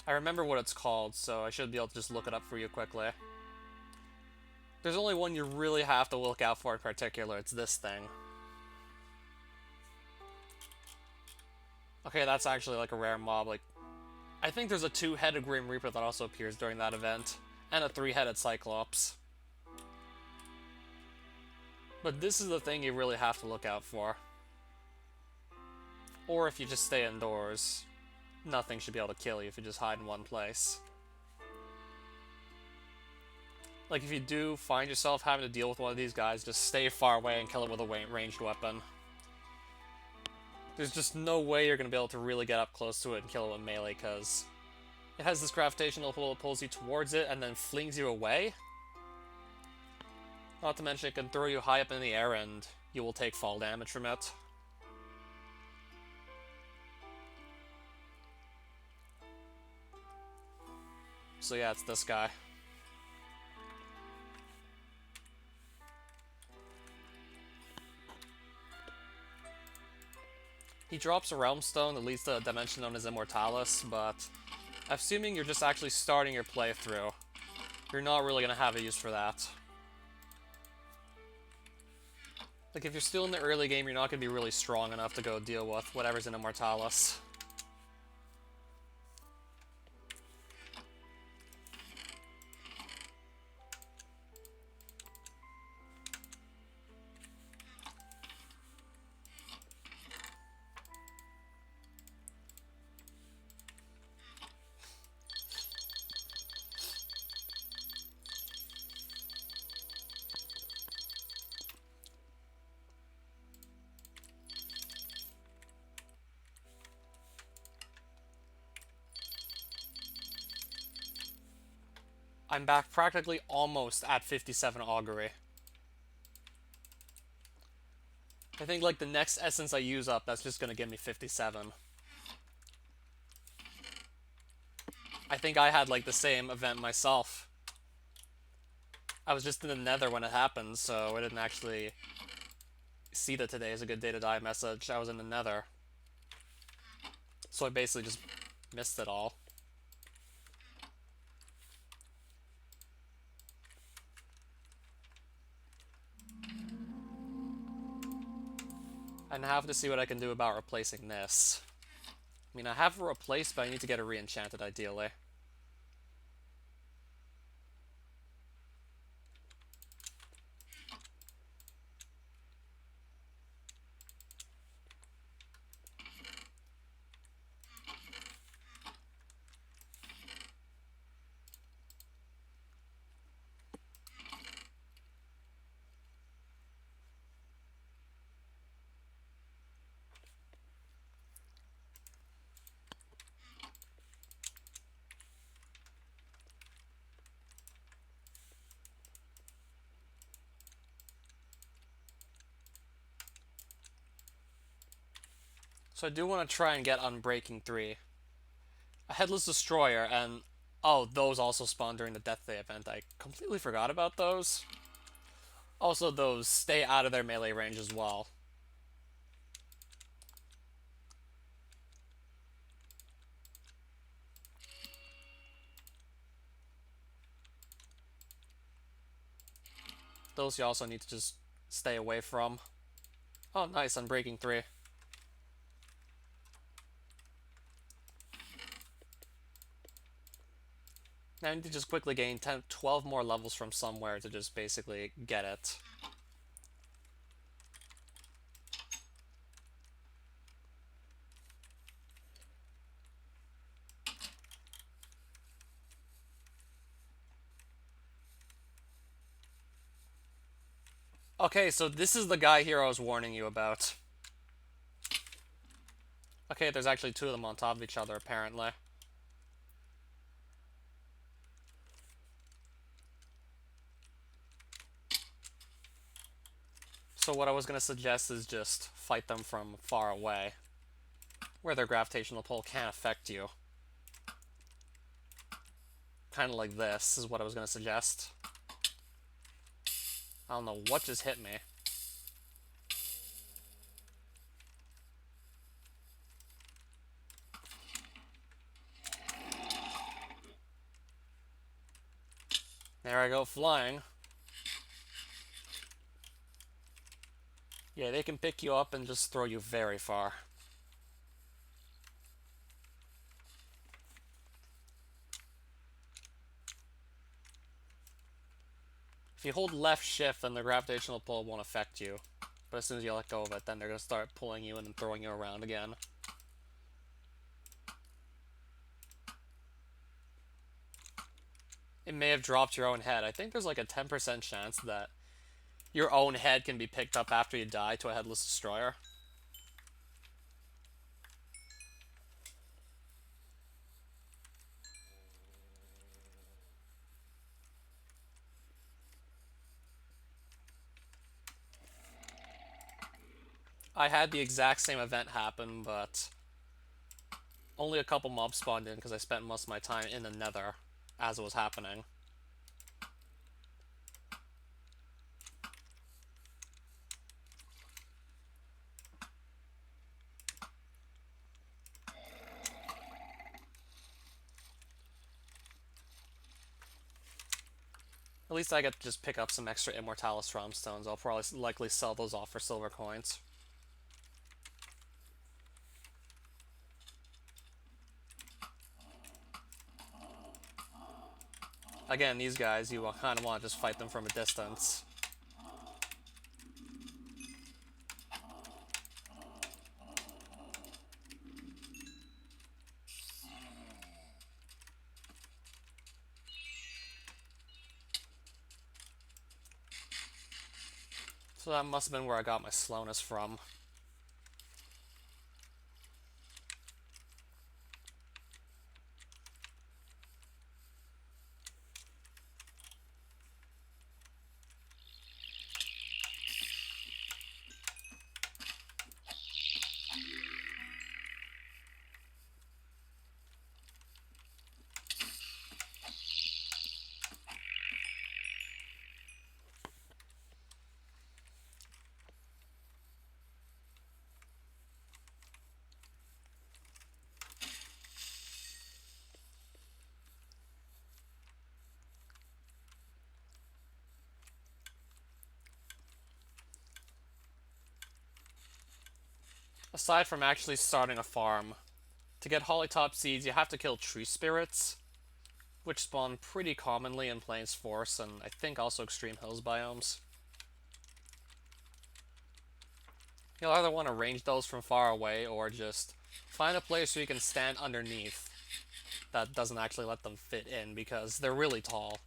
I remember what it's called, so I should be able to just look it up for you quickly. There's only one you really have to look out for in particular, it's this thing. Okay, that's actually like a rare mob, like... I think there's a 2-headed Grim Reaper that also appears during that event, and a 3-headed Cyclops. But this is the thing you really have to look out for. Or if you just stay indoors, nothing should be able to kill you if you just hide in one place. Like, if you do find yourself having to deal with one of these guys, just stay far away and kill it with a ranged weapon. There's just no way you're going to be able to really get up close to it and kill it with melee, because it has this gravitational pull that pulls you towards it and then flings you away. Not to mention it can throw you high up in the air and you will take fall damage from it. So yeah, it's this guy. He drops a Realm Stone that leads to a dimension known as Immortalis, but assuming you're just actually starting your playthrough, you're not really going to have a use for that. Like, if you're still in the early game, you're not going to be really strong enough to go deal with whatever's in Immortalis. I'm back practically almost at 57 augury. I think, like, the next essence I use up, that's just gonna give me 57. I think I had, like, the same event myself. I was just in the nether when it happened, so I didn't actually see that today is a good day to die message. I was in the nether. So I basically just missed it all. And I have to see what I can do about replacing this. I mean, I have a replace, but I need to get it re-enchanted, ideally. So I do want to try and get Unbreaking 3. A Headless Destroyer, and... oh, those also spawn during the Death Day event. I completely forgot about those. Also, those stay out of their melee range as well. Those you also need to just stay away from. Oh, nice, Unbreaking 3. Now I need to just quickly gain 12 more levels from somewhere to just basically get it. Okay, so this is the guy here I was warning you about. Okay, there's actually two of them on top of each other, apparently. So what I was going to suggest is just fight them from far away, where their gravitational pull can't affect you. Kind of like this is what I was going to suggest. I don't know what just hit me. There I go, flying. Yeah, they can pick you up and just throw you very far. If you hold left shift, then the gravitational pull won't affect you. But as soon as you let go of it, then they're going to start pulling you and then throwing you around again. It may have dropped your own head. I think there's like a 10% chance that your own head can be picked up after you die to a headless destroyer. I had the exact same event happen, but only a couple mobs spawned in because I spent most of my time in the nether as it was happening. At least I get to just pick up some extra Immortalis Realm Stones. I'll probably likely sell those off for silver coins. Again, these guys, you kind of want to just fight them from a distance. So that must have been where I got my slowness from. Aside from actually starting a farm, to get Hollytop seeds, you have to kill tree spirits, which spawn pretty commonly in Plains Forest and I think also Extreme Hills biomes. You'll either want to range those from far away or just find a place where you can stand underneath that doesn't actually let them fit in because they're really tall.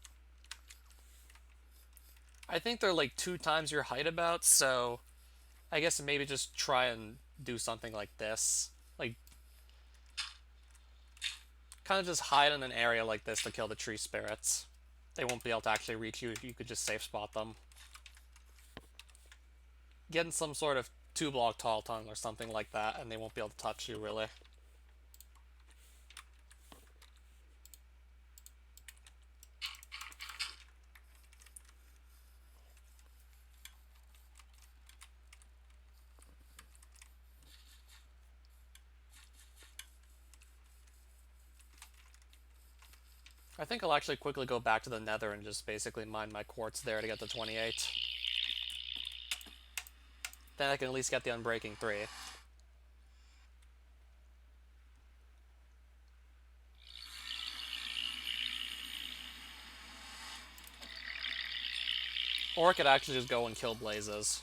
I think they're like 2 times your height about, so I guess maybe just try and do something like this. Like, kind of just hide in an area like this to kill the tree spirits. They won't be able to actually reach you if you could just safe spot them. Get in some sort of 2-block tall tunnel or something like that, and they won't be able to touch you, really. I think I'll actually quickly go back to the nether and just basically mine my quartz there to get to 28. Then I can at least get the Unbreaking 3. Or I could actually just go and kill blazes.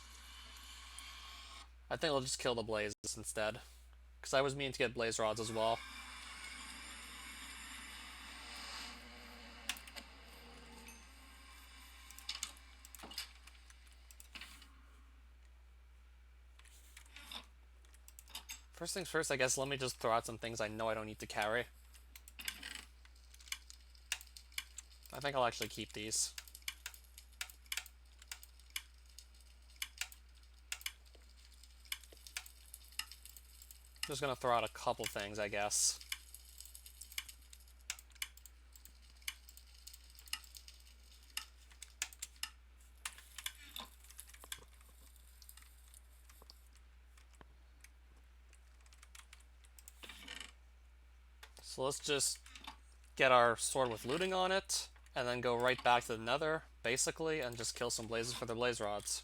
I think I'll just kill the blazes instead. Because I was meaning to get blaze rods as well. First things first, I guess let me just throw out some things I know I don't need to carry. I think I'll actually keep these. Just gonna throw out a couple things, I guess. So let's just get our sword with looting on it, and then go right back to the nether, basically, and just kill some blazes for their blaze rods.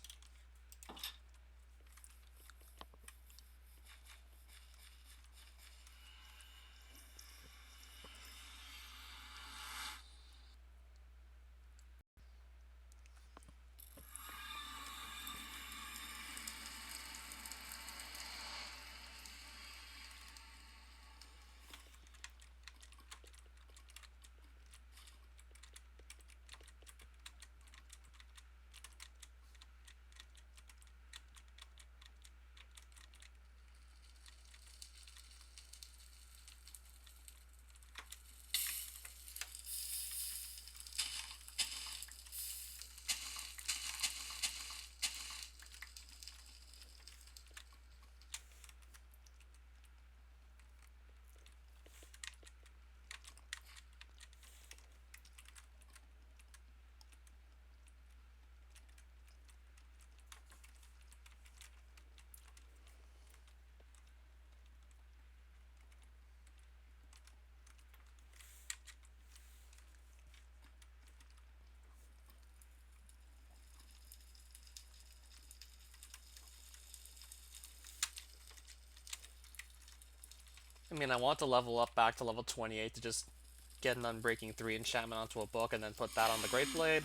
I mean, I want to level up back to level 28 to just get an Unbreaking 3 enchantment onto a book and then put that on the Great Blade.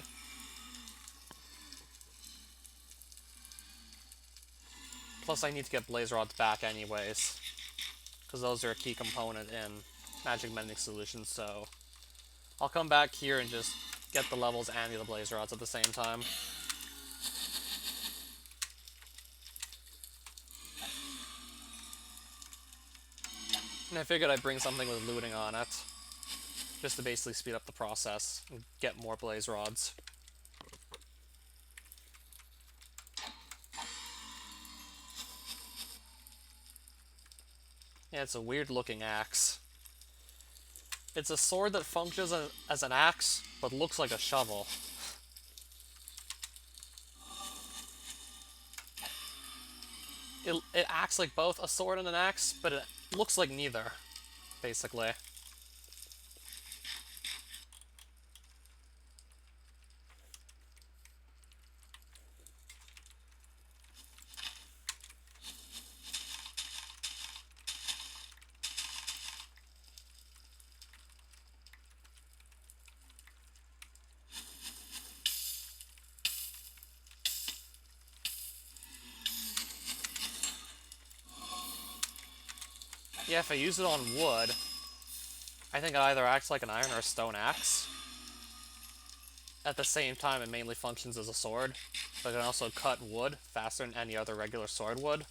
Plus, I need to get Blaze Rods back anyways, because those are a key component in Magic Mending Solutions, so I'll come back here and just get the levels and the Blaze Rods at the same time. And I figured I'd bring something with looting on it, just to basically speed up the process and get more Blaze Rods. Yeah, it's a weird looking axe. It's a sword that functions as an axe, but looks like a shovel. It acts like both a sword and an axe, but it looks like neither, basically. Yeah, if I use it on wood, I think it either acts like an iron or a stone axe. At the same time, it mainly functions as a sword, but it can also cut wood faster than any other regular sword would.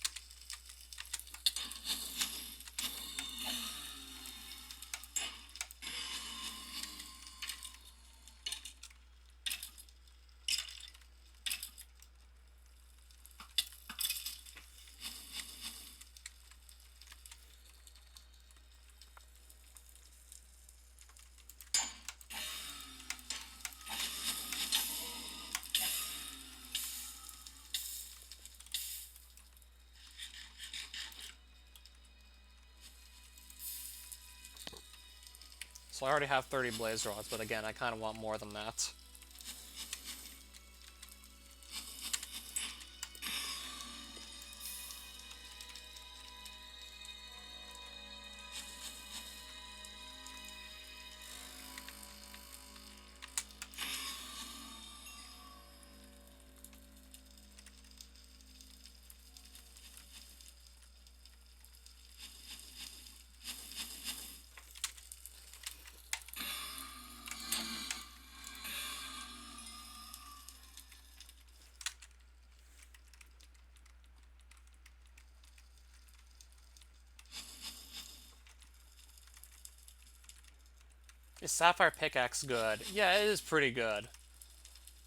So I already have 30 blaze rods, but again, I kind of want more than that. Is Sapphire Pickaxe good? Yeah, it is pretty good.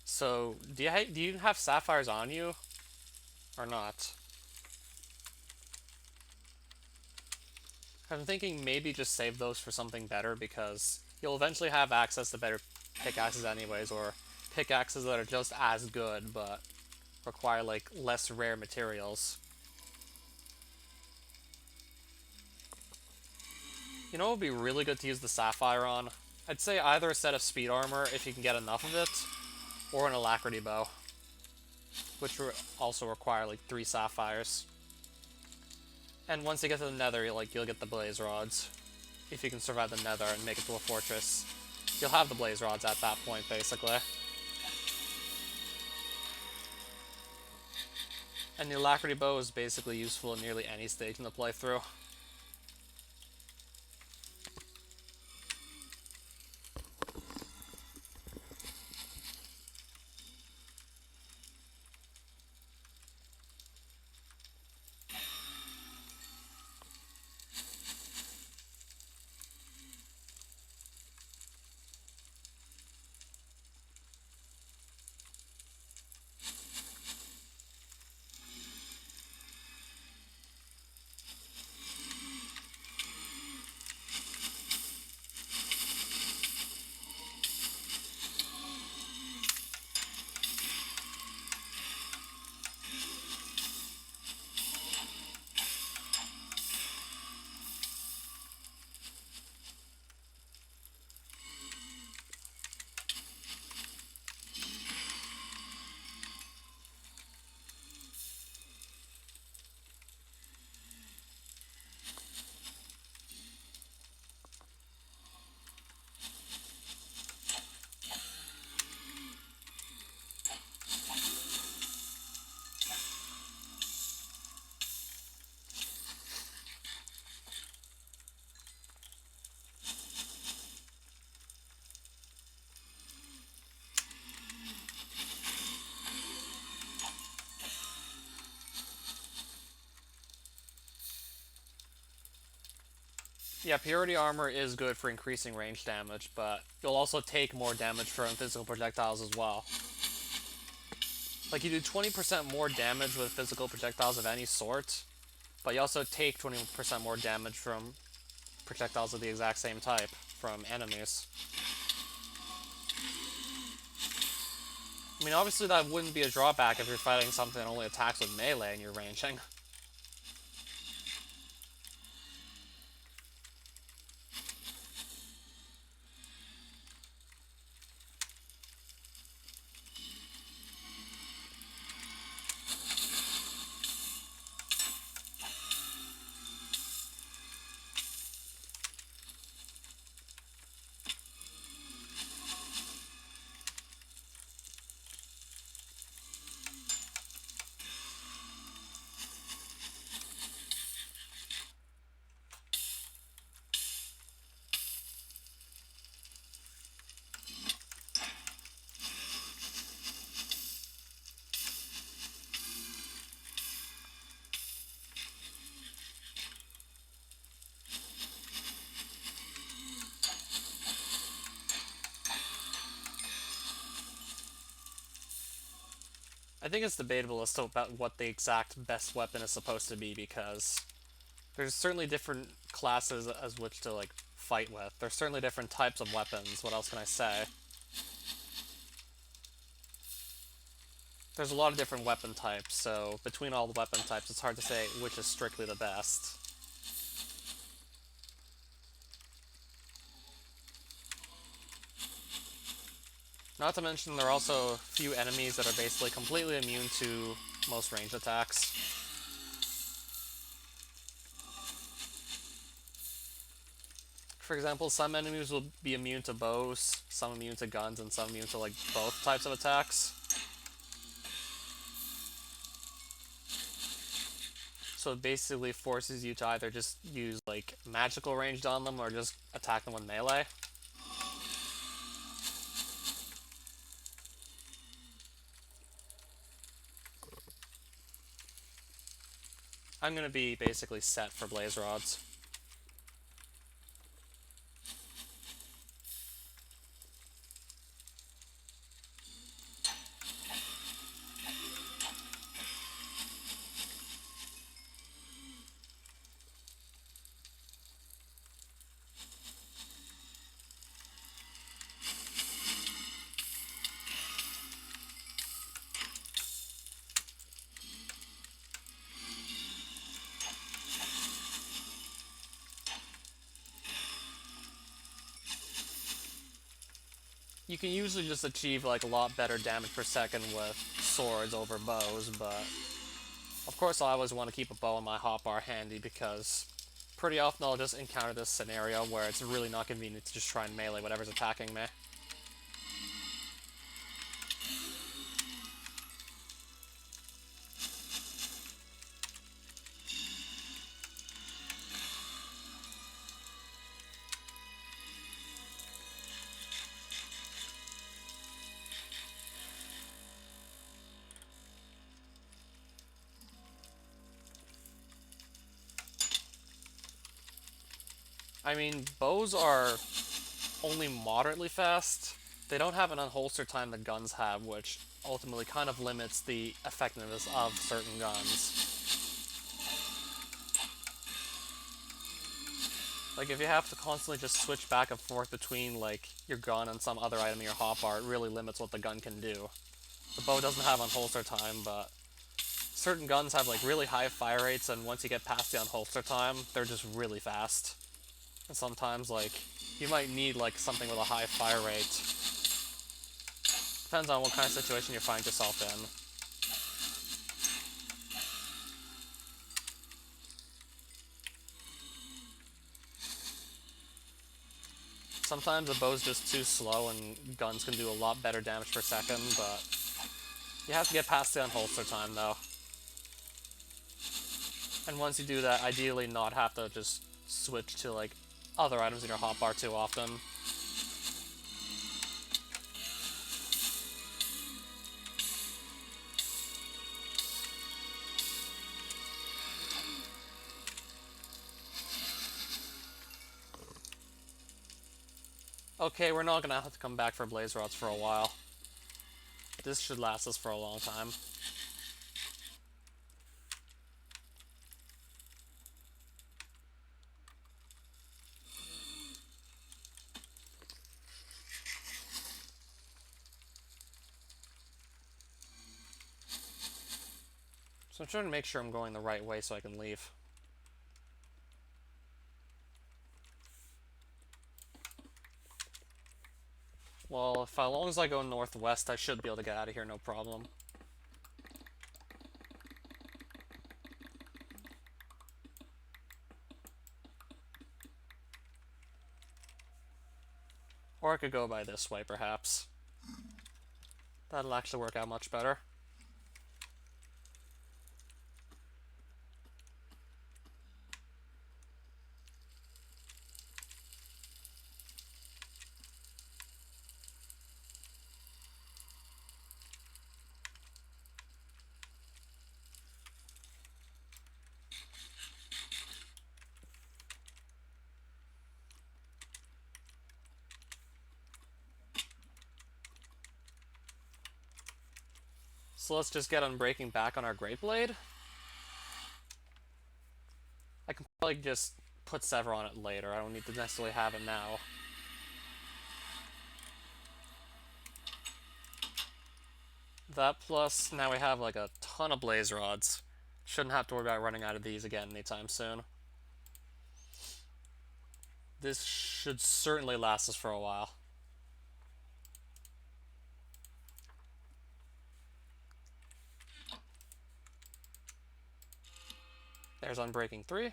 So, do you have sapphires on you? Or not? I'm thinking maybe just save those for something better, because you'll eventually have access to better pickaxes anyways, or pickaxes that are just as good, but require, like, less rare materials. You know what would be really good to use the sapphire on? I'd say either a set of speed armor, if you can get enough of it, or an alacrity bow, which also require, like, 3 sapphires. And once you get to the nether, you'll get the blaze rods. If you can survive the nether and make it to a fortress, you'll have the blaze rods at that point, basically. And the alacrity bow is basically useful in nearly any stage in the playthrough. Yeah, purity armor is good for increasing range damage, but you'll also take more damage from physical projectiles as well. Like, you do 20% more damage with physical projectiles of any sort, but you also take 20% more damage from projectiles of the exact same type from enemies. I mean, obviously that wouldn't be a drawback if you're fighting something that only attacks with melee and you're ranging. I think it's debatable as to about what the exact best weapon is supposed to be, because there's certainly different classes as which to, like, fight with. There's certainly different types of weapons, what else can I say? There's a lot of different weapon types, so between all the weapon types, it's hard to say which is strictly the best. Not to mention, there are also a few enemies that are basically completely immune to most ranged attacks. For example, some enemies will be immune to bows, some immune to guns, and some immune to, like, both types of attacks. So it basically forces you to either just use, like, magical ranged on them or just attack them with melee. I'm gonna be basically set for blaze rods. You can usually just achieve like a lot better damage per second with swords over bows, but of course I always want to keep a bow in my hotbar handy because pretty often I'll just encounter this scenario where it's really not convenient to just try and melee whatever's attacking me. I mean, bows are only moderately fast. They don't have an unholster time that guns have, which ultimately kind of limits the effectiveness of certain guns. Like, if you have to constantly just switch back and forth between, like, your gun and some other item in your hotbar, it really limits what the gun can do. The bow doesn't have unholster time, but certain guns have, like, really high fire rates, and once you get past the unholster time, they're just really fast. And sometimes, like, you might need, like, something with a high fire rate. Depends on what kind of situation you find yourself in. Sometimes a bow's just too slow and guns can do a lot better damage per second, but you have to get past the unholster time, though. And once you do that, ideally not have to just switch to, like, other items in your hotbar too often. Okay, we're not gonna have to come back for blaze rods for a while. This should last us for a long time. So I'm trying to make sure I'm going the right way so I can leave. Well, as long as I go northwest, I should be able to get out of here, no problem. Or I could go by this way, perhaps. That'll actually work out much better. So let's just get Unbreaking back on our Great Blade. I can probably just put Sever on it later. I don't need to necessarily have it now. That plus, now we have like a ton of blaze rods. Shouldn't have to worry about running out of these again anytime soon. This should certainly last us for a while. There's Unbreaking 3.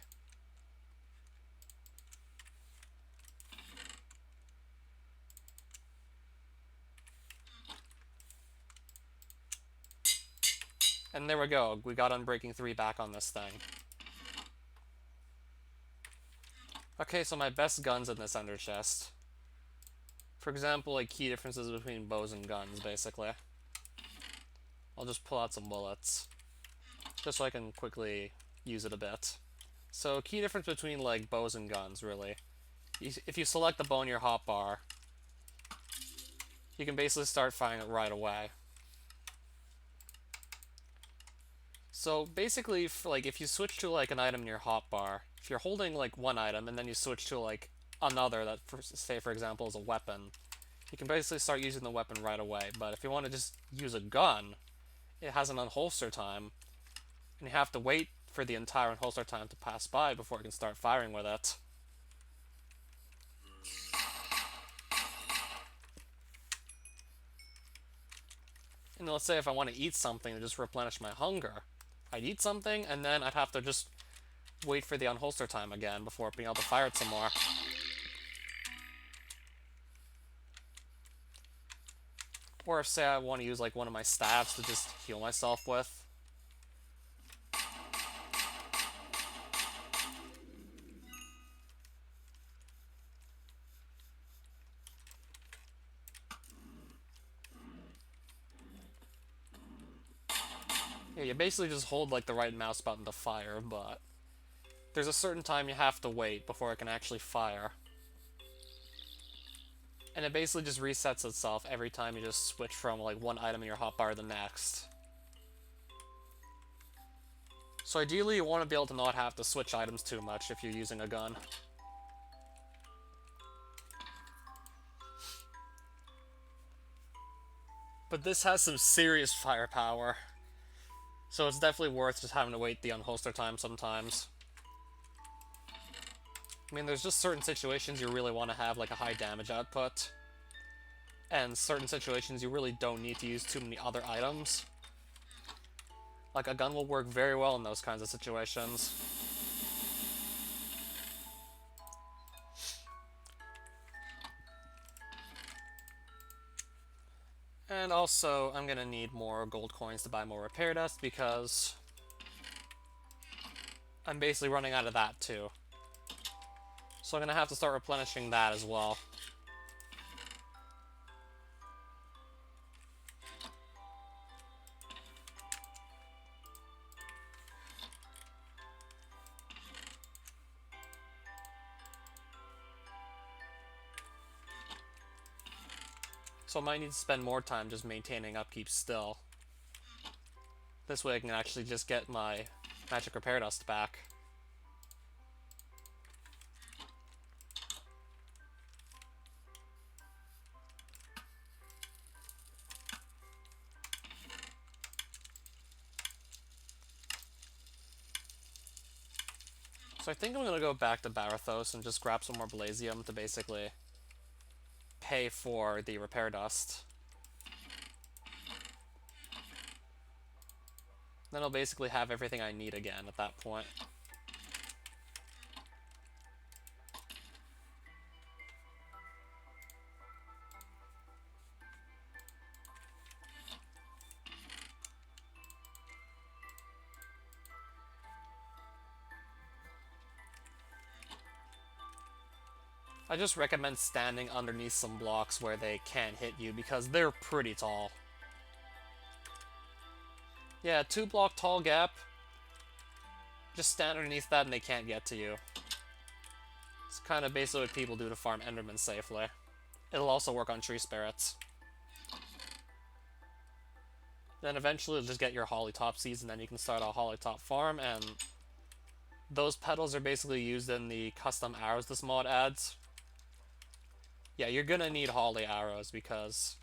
And there we go. We got Unbreaking 3 back on this thing. Okay, so my best guns in this ender chest. For example, like key differences between bows and guns, basically. I'll just pull out some bullets. Just so I can quickly use it a bit. So, key difference between, like, bows and guns, really. If you select the bow in your hotbar, you can basically start firing it right away. So, basically, if you switch to, like, an item in your hotbar, if you're holding, like, one item, and then you switch to, like, another that, say, for example, is a weapon, you can basically start using the weapon right away. But if you want to just use a gun, it has an unholster time, and you have to wait for the entire unholster time to pass by before you can start firing with it. And let's say if I want to eat something to just replenish my hunger, I'd eat something, and then I'd have to just wait for the unholster time again before being able to fire it some more. Or if, say, I want to use, like, one of my staves to just heal myself with. Yeah, you basically just hold, like, the right mouse button to fire, but there's a certain time you have to wait before it can actually fire. And it basically just resets itself every time you just switch from, like, one item in your hotbar to the next. So ideally, you want to be able to not have to switch items too much if you're using a gun. But this has some serious firepower, so it's definitely worth just having to wait the unholster time sometimes. I mean, there's just certain situations you really want to have, like, a high damage output, and certain situations you really don't need to use too many other items. Like, a gun will work very well in those kinds of situations. And also, I'm gonna need more gold coins to buy more repair dust, because I'm basically running out of that too. So I'm gonna have to start replenishing that as well. So I might need to spend more time just maintaining upkeep still. This way I can actually just get my magic repair dust back. So I think I'm gonna go back to Barathos and just grab some more Blazium to basically pay for the repair dust. Then I'll basically have everything I need again at that point. I just recommend standing underneath some blocks where they can't hit you, because they're pretty tall. Yeah, 2-block tall gap. Just stand underneath that and they can't get to you. It's kind of basically what people do to farm Endermen safely. It'll also work on tree spirits. Then eventually you'll just get your holly top seeds, and then you can start a holly top farm, and those petals are basically used in the custom arrows this mod adds. Yeah, you're gonna need holly arrows because,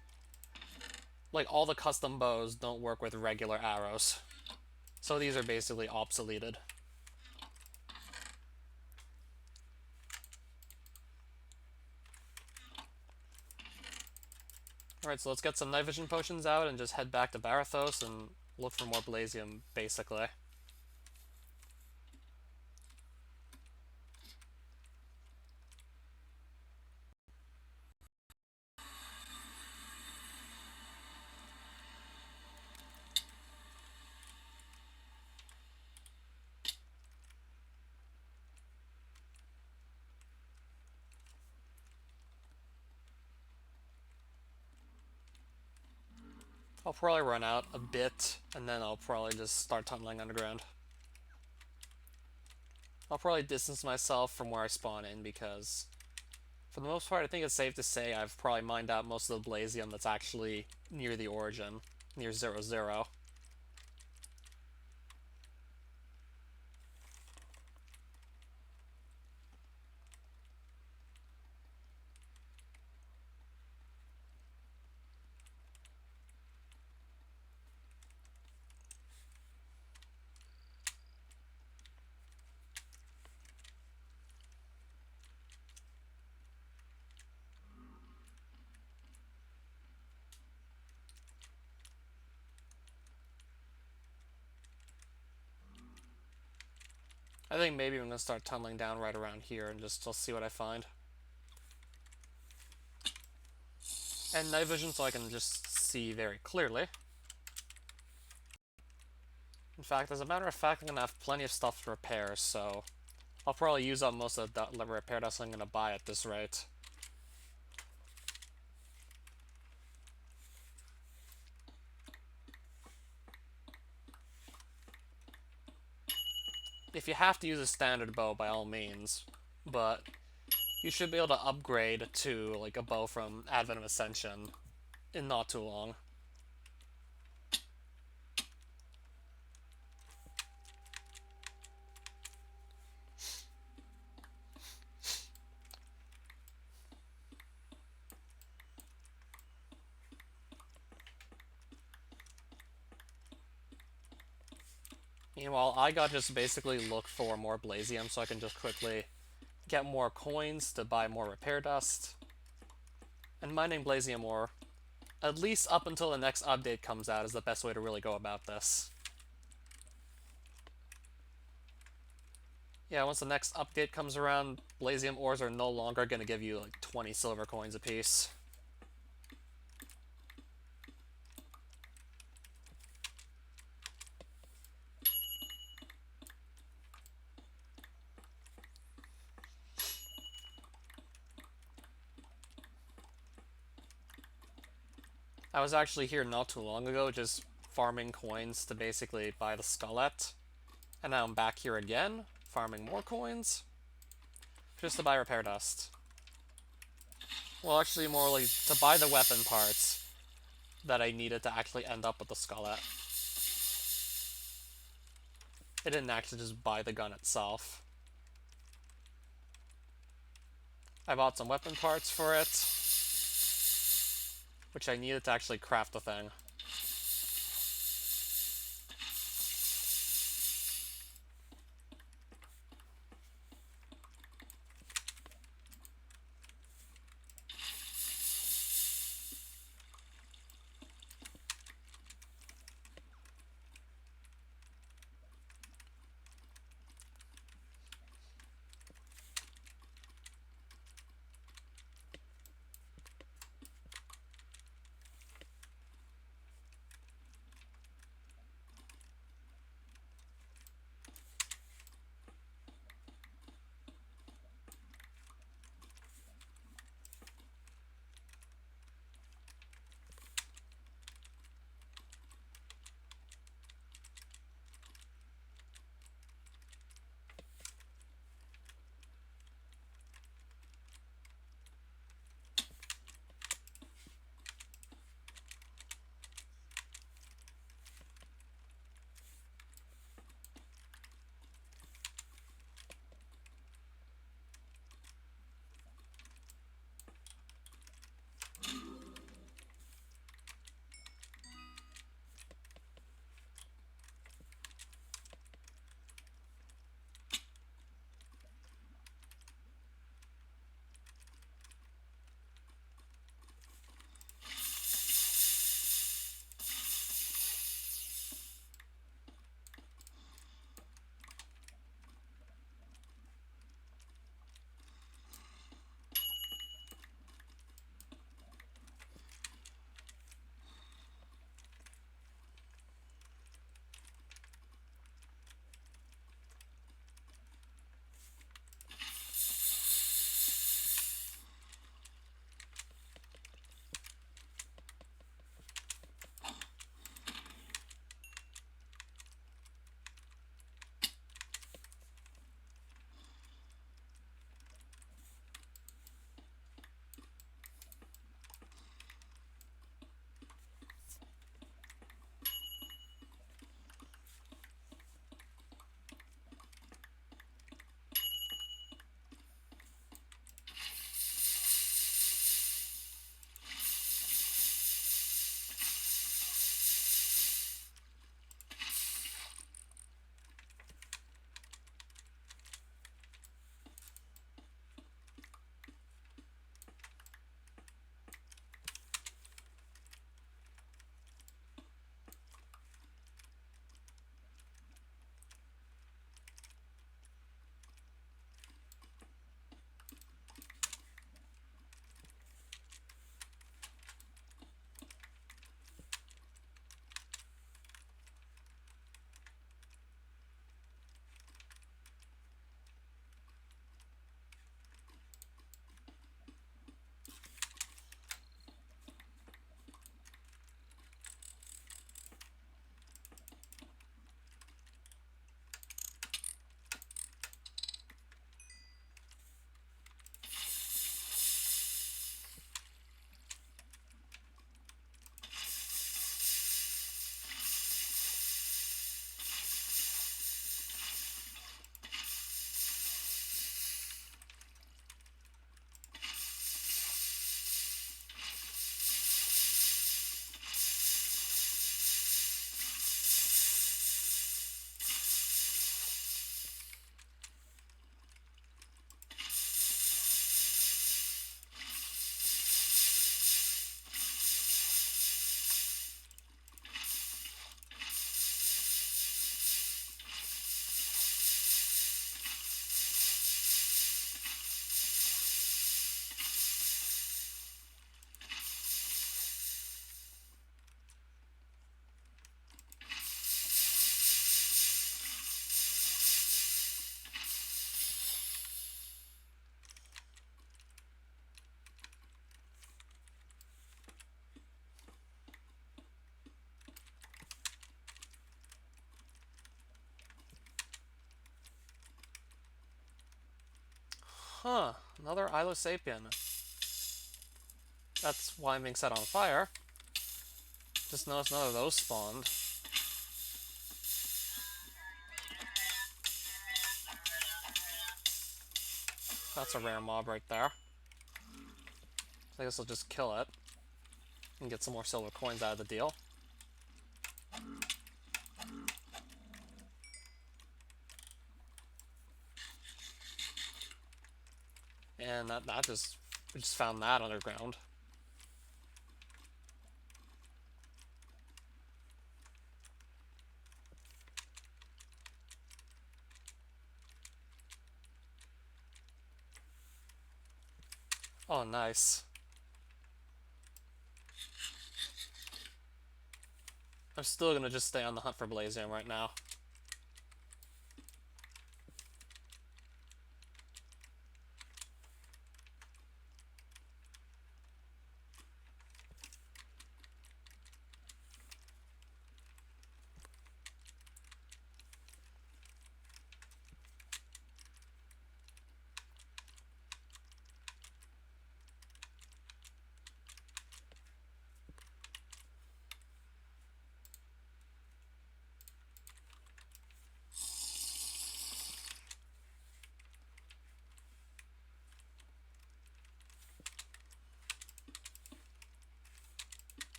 like, all the custom bows don't work with regular arrows. So these are basically obsoleted. Alright, so let's get some night vision potions out and just head back to Barathos and look for more Blazium, basically. I'll probably run out a bit, and then I'll probably just start tunneling underground. I'll probably distance myself from where I spawn in, because for the most part I think it's safe to say I've probably mined out most of the Blazium that's actually near the origin, near 0-0. I think maybe I'm gonna start tunneling down right around here and just I'll see what I find. And night vision so I can just see very clearly. In fact, as a matter of fact, I'm gonna have plenty of stuff to repair, so I'll probably use up most of the repair dust I'm gonna buy at this rate. If you have to use a standard bow, by all means, but you should be able to upgrade to like a bow from Advent of Ascension in not too long. Meanwhile, I got just basically look for more Blazium so I can just quickly get more coins to buy more repair dust. And mining Blazium ore, at least up until the next update comes out, is the best way to really go about this. Yeah, once the next update comes around, Blazium ores are no longer going to give you like 20 silver coins apiece. I was actually here not too long ago just farming coins to basically buy the skullet. And now I'm back here again, farming more coins, just to buy repair dust. Well, actually more like to buy the weapon parts that I needed to actually end up with the skullet. I didn't actually just buy the gun itself. I bought some weapon parts for it, which I needed to actually craft the thing. Huh, another Ilosapien. That's why I'm being set on fire. Just noticed none of those spawned. That's a rare mob right there. So I guess I'll just kill it. And get some more silver coins out of the deal. And we just found that underground. Oh, nice. I'm still gonna just stay on the hunt for Blazium right now.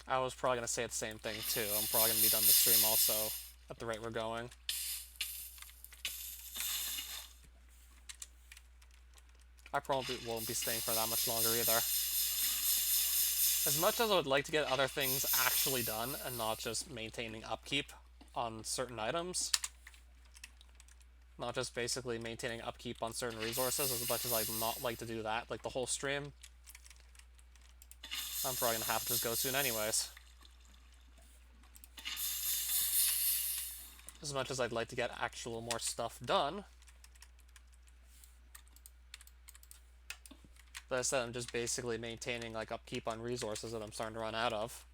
I was probably gonna say the same thing too. I'm probably gonna be done the stream also, at the rate we're going. I probably won't be staying for that much longer either. As much as I would like to get other things actually done and not just maintaining upkeep on certain items, not just basically maintaining upkeep on certain resources, as much as I'd not like to do that, like the whole stream, I'm probably gonna have to just go soon anyways. As much as I'd like to get actual more stuff done, but instead I'm just basically maintaining like upkeep on resources that I'm starting to run out of.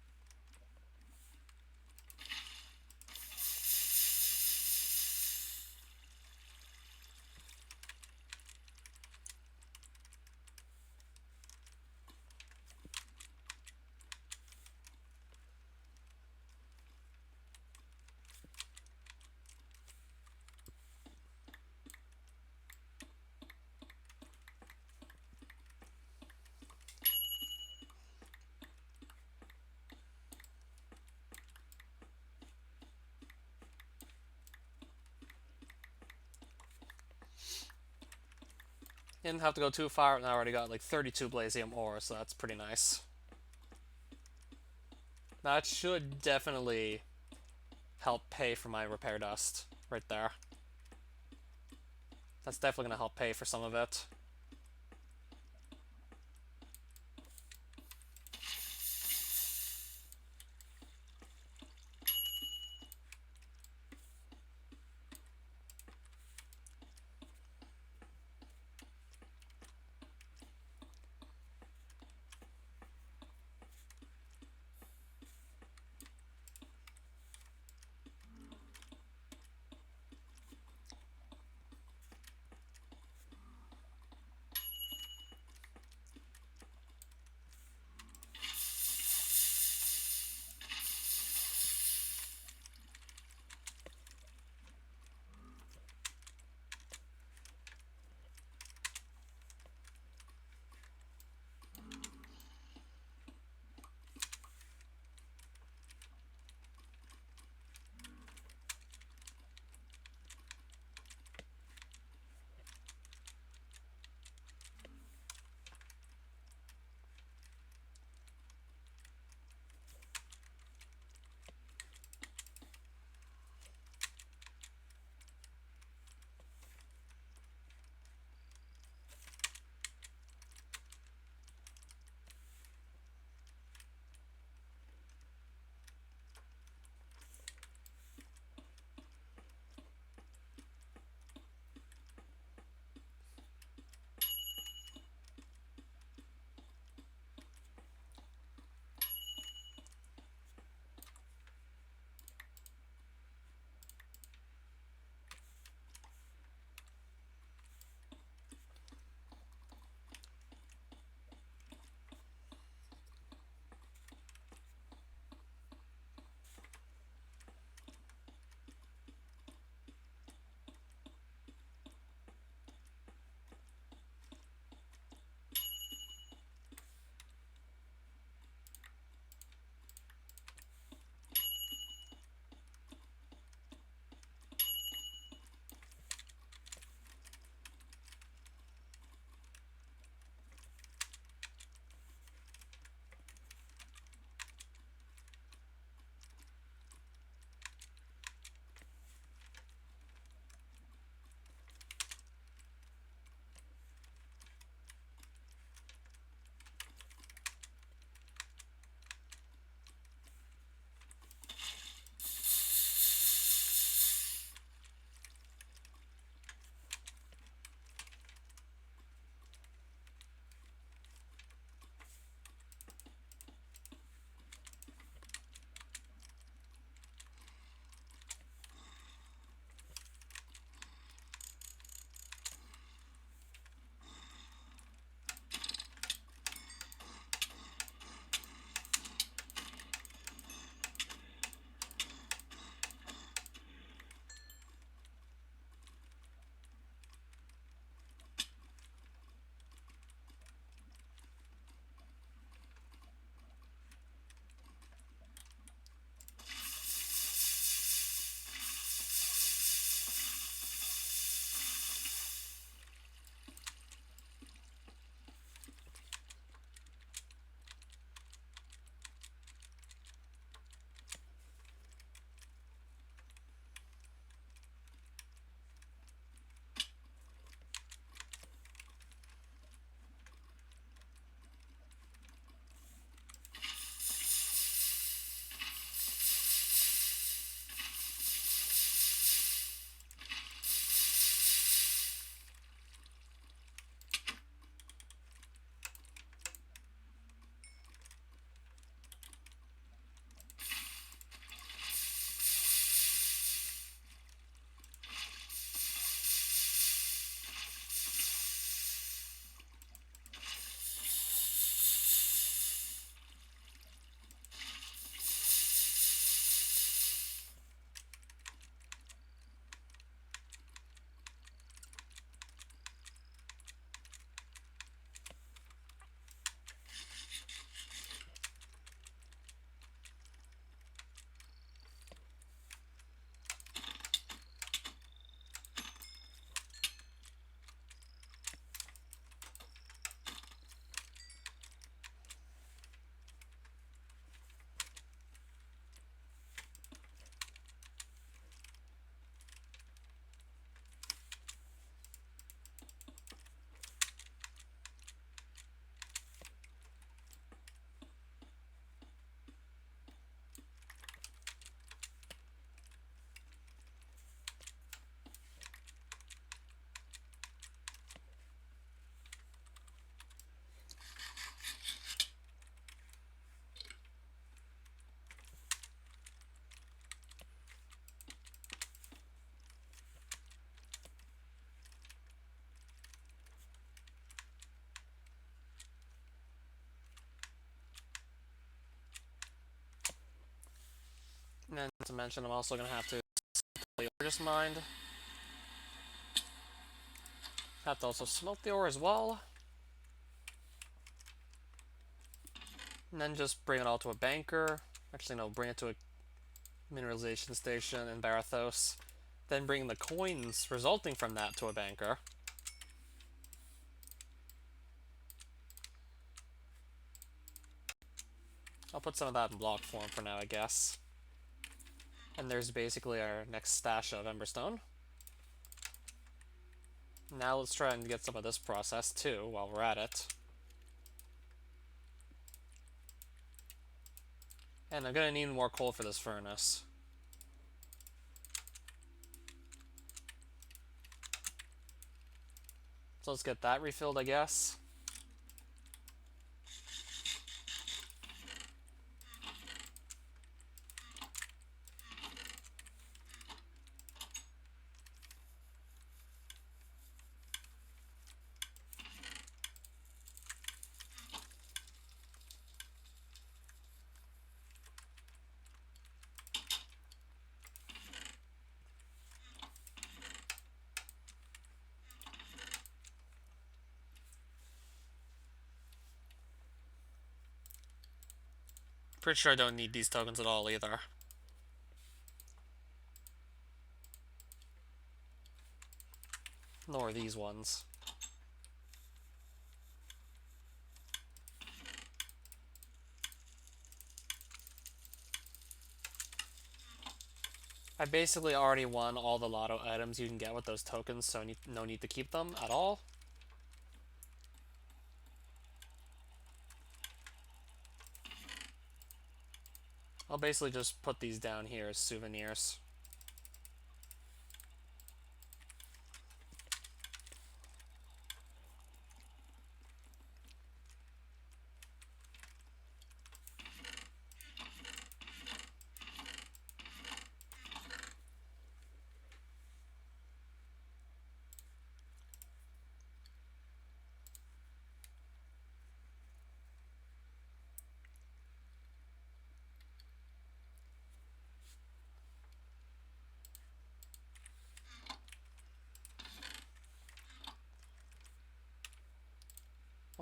Didn't have to go too far, and I already got like 32 Blazium ore, so that's pretty nice. That should definitely help pay for my repair dust right there. That's definitely going to help pay for some of it. to mention, I'm also going to have to the Orgus Mind. Have to also smelt the ore as well. And then just bring it all to a banker. Actually, no, bring it to a mineralization station in Barathos. Then bring the coins resulting from that to a banker. I'll put some of that in block form for now, I guess. And there's basically our next stash of Emberstone. Now let's try and get some of this processed too while we're at it. And I'm gonna need more coal for this furnace. So let's get that refilled, I guess. Pretty sure I don't need these tokens at all either. Nor these ones. I basically already won all the lotto items you can get with those tokens, so no need to keep them at all. I'll basically just put these down here as souvenirs.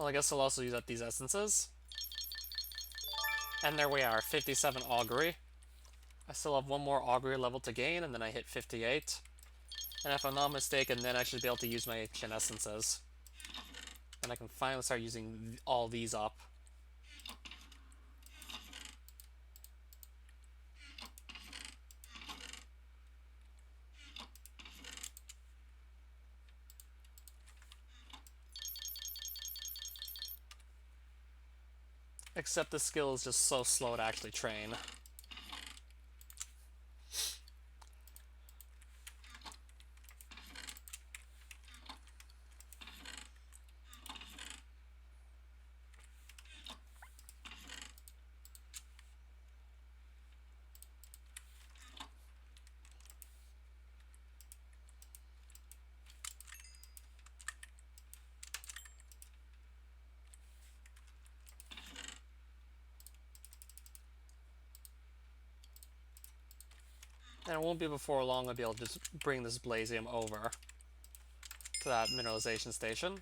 Well, I guess I'll also use up these essences. And there we are, 57 augury. I still have one more augury level to gain, and then I hit 58. And if I'm not mistaken, then I should be able to use my ancient essences. And I can finally start using all these up. Except the skill is just so slow to actually train. And it won't be before long I'll be able to just bring this Blazium over to that mineralization station.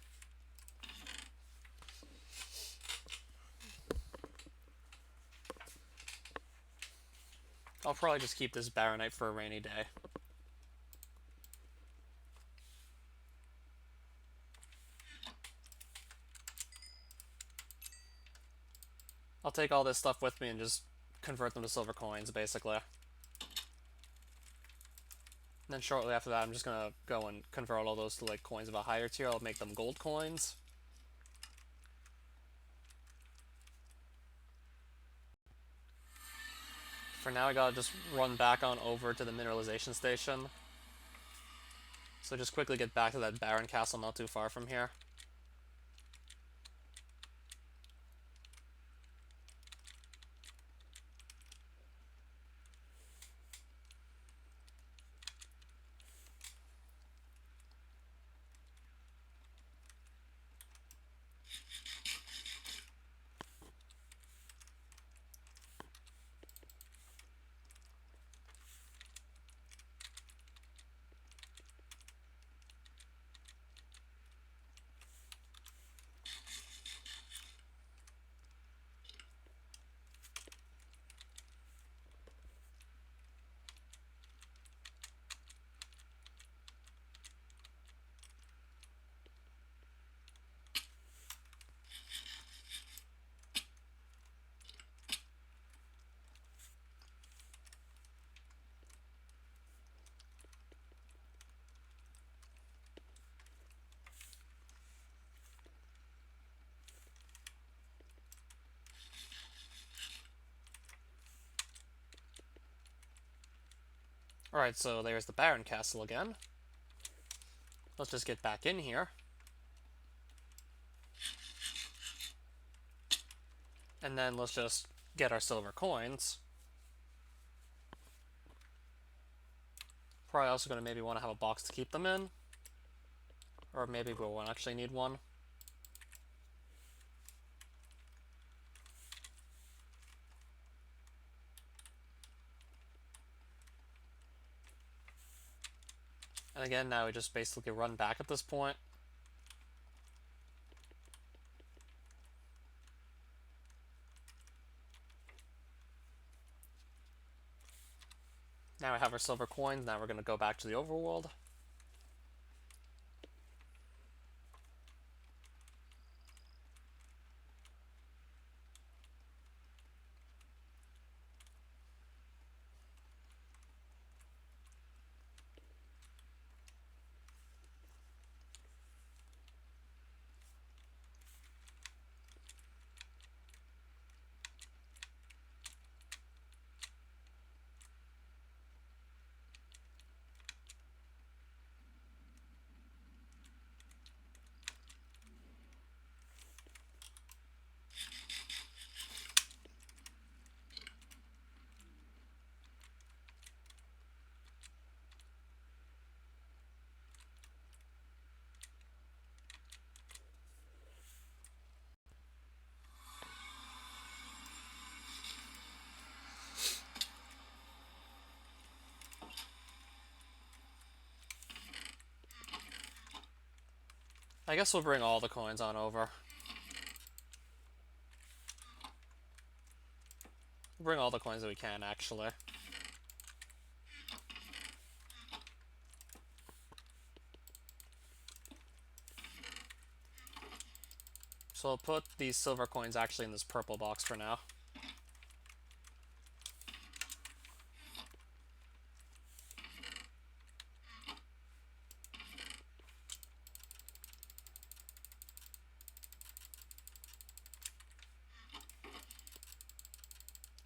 I'll probably just keep this Baronite for a rainy day. I'll take all this stuff with me and just convert them to silver coins, basically. And then shortly after that, I'm just gonna go and convert all those to like coins of a higher tier. I'll make them gold coins. For now, I gotta just run back on over to the mineralization station. So just quickly get back to that Baron Castle not too far from here. Alright, so there's the Baron Castle again. Let's just get back in here. And then let's just get our silver coins. Probably also going to maybe want to have a box to keep them in. Or maybe we won't actually need one. And again, now we just basically run back at this point. Now we have our silver coins, now we're going to go back to the overworld. I guess we'll bring all the coins on over. We'll bring all the coins that we can, actually. So I'll put these silver coins actually in this purple box for now.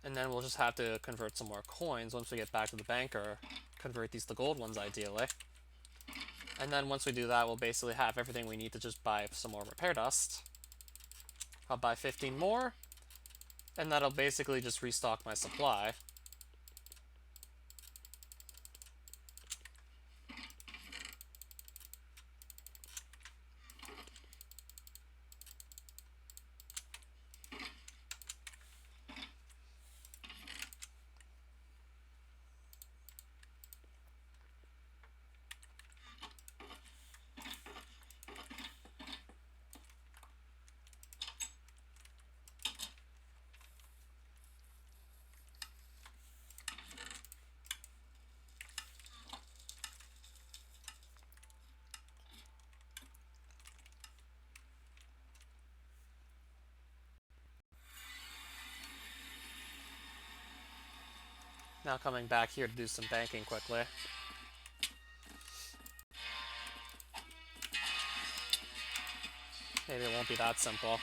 And then we'll just have to convert some more coins once we get back to the banker. Convert these to gold ones, ideally. And then once we do that, we'll basically have everything we need to just buy some more repair dust. I'll buy 15 more, and that'll basically just restock my supply. Now coming back here to do some banking quickly. Maybe it won't be that simple.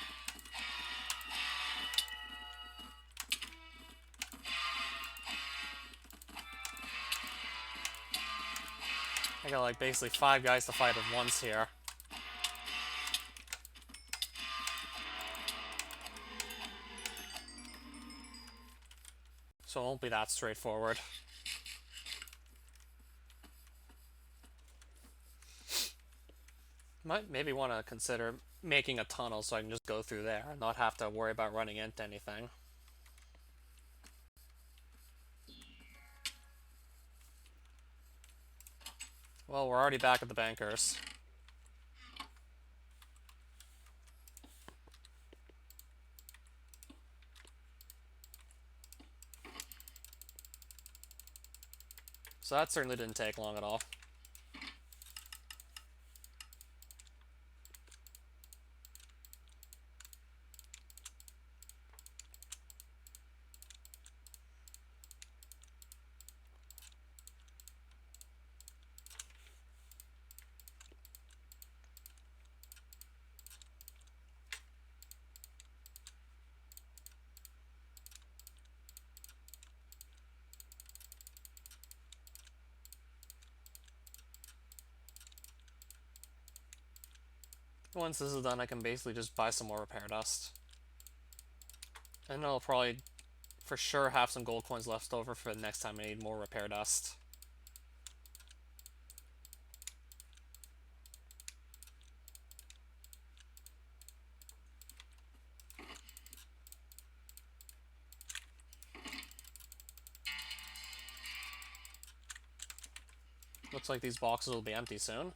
I got like basically 5 guys to fight at once here. So it won't be that straightforward. Might maybe want to consider making a tunnel so I can just go through there and not have to worry about running into anything. Well, we're already back at the bankers. So that certainly didn't take long at all. once this is done, I can basically just buy some more repair dust. And I'll probably, for sure, have some gold coins left over for the next time I need more repair dust. Looks like these boxes will be empty soon.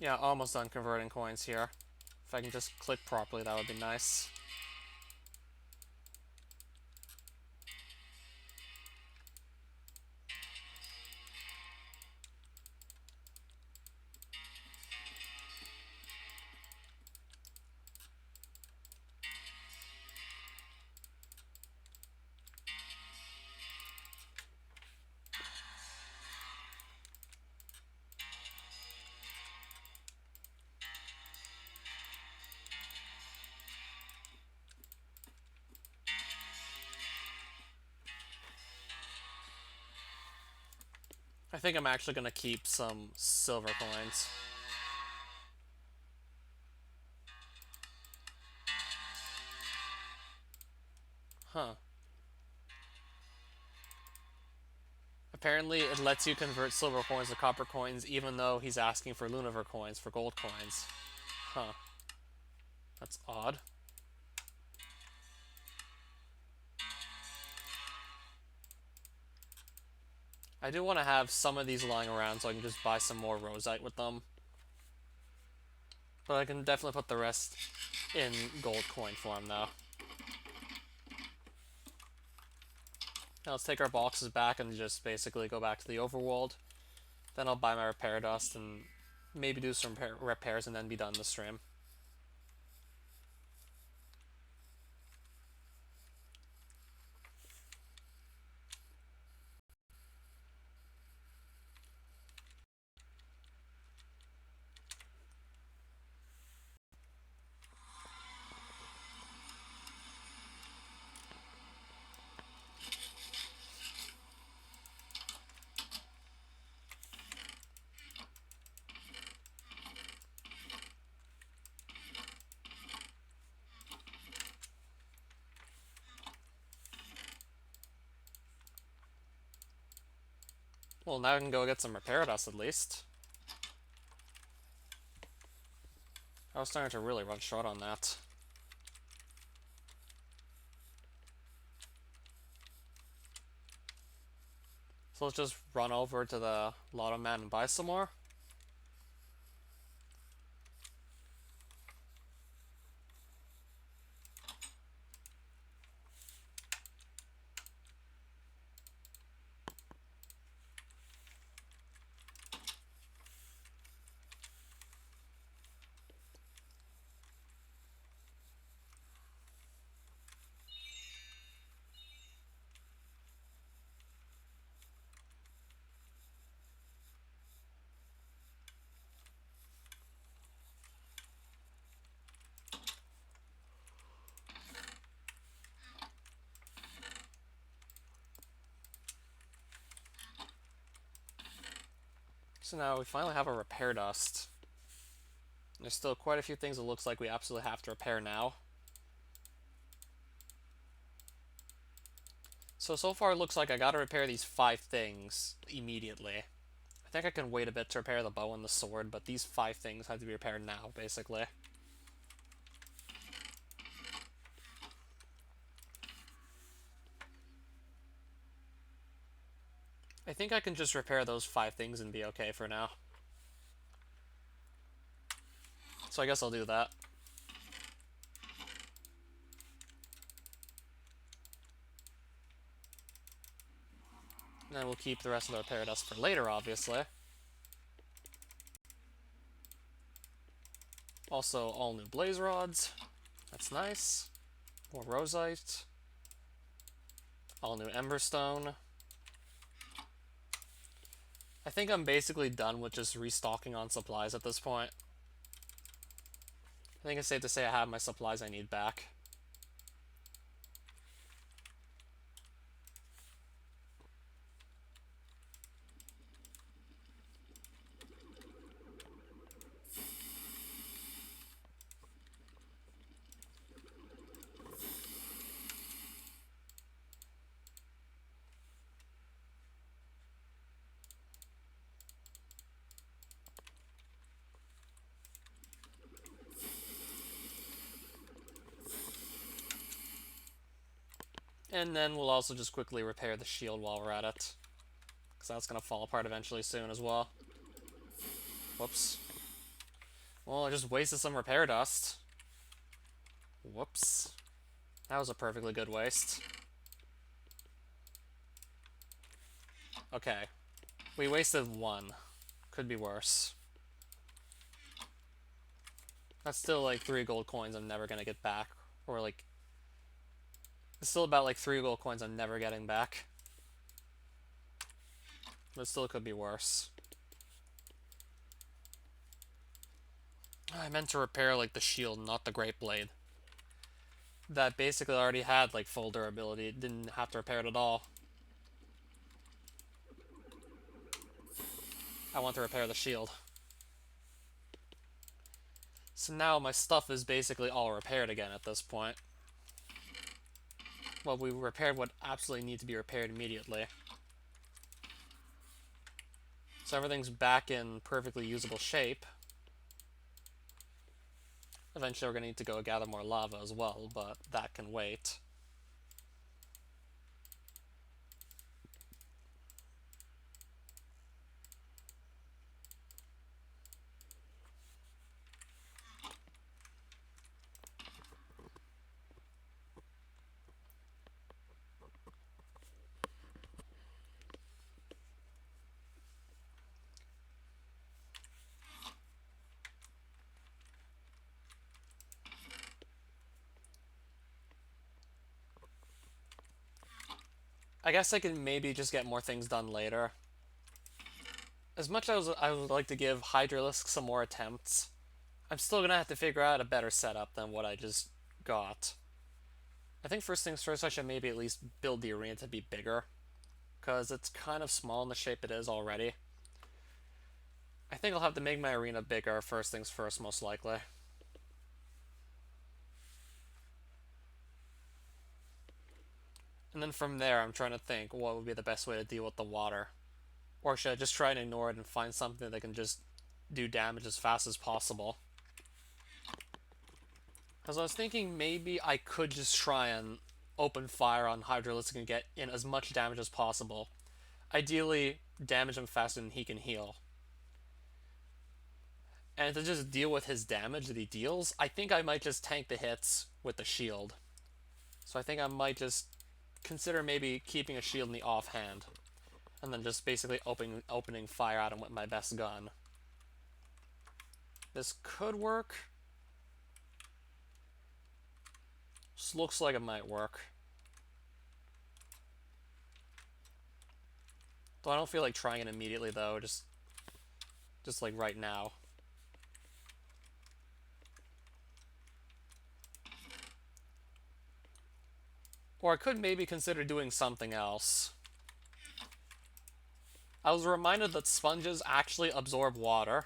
Yeah, almost done converting coins here. If I can just click properly, that would be nice. I think I'm actually going to keep some silver coins. Huh. Apparently, it lets you convert silver coins to copper coins even though he's asking for Lunaver coins, for gold coins. Huh. That's odd. I do want to have some of these lying around so I can just buy some more rosite with them. But I can definitely put the rest in gold coin form, though. Now let's take our boxes back and just basically go back to the overworld. Then I'll buy my repair dust and maybe do some repairs and then be done the stream. Well, now I can go get some repair dust at least. I was starting to really run short on that. So let's just run over to the Lotto Man and buy some more. So now we finally have a repair dust. There's still quite a few things it looks like we absolutely have to repair now. So far it looks like I gotta repair these 5 things immediately. I think I can wait a bit to repair the bow and the sword, but these 5 things have to be repaired now, basically. I think I can just repair those 5 things and be okay for now. So I guess I'll do that. And then we'll keep the rest of the repair dust for later, obviously. Also, all new blaze rods. That's nice. More rosite. All new emberstone. I think I'm basically done with just restocking on supplies at this point. I think it's safe to say I have my supplies I need back. And then we'll also just quickly repair the shield while we're at it, because that's going to fall apart eventually soon as well. Whoops. Well, I just wasted some repair dust. Whoops. That was a perfectly good waste. Okay. We wasted 1. Could be worse. That's still like 3 gold coins I'm never going to get back. Or like... It's still about like 3 gold coins I'm never getting back. But still could be worse. I meant to repair like the shield, not the great blade. That basically already had like full durability. It didn't have to repair it at all. I want to repair the shield. So now my stuff is basically all repaired again at this point. Well, we repaired what absolutely needs to be repaired immediately. So everything's back in perfectly usable shape. Eventually we're going to need to go gather more lava as well, but that can wait. I guess I can maybe just get more things done later. As much as I would like to give Hydralisk some more attempts, I'm still going to have to figure out a better setup than what I just got. I think first things first, I should maybe at least build the arena to be bigger, because it's kind of small in the shape it is already. I think I'll have to make my arena bigger first things first, most likely. And then from there, I'm trying to think what would be the best way to deal with the water. Or should I just try and ignore it and find something that can just do damage as fast as possible? Because I was thinking maybe I could just try and open fire on Hydralisk and get in as much damage as possible. Ideally, damage him faster than he can heal. And to just deal with his damage that he deals, I think I might just tank the hits with the shield. So I think I might just consider maybe keeping a shield in the offhand. And then just basically opening fire at him with my best gun. This could work. This looks like it might work. Though I don't feel like trying it immediately though, just like right now. Or I could maybe consider doing something else. I was reminded that sponges actually absorb water.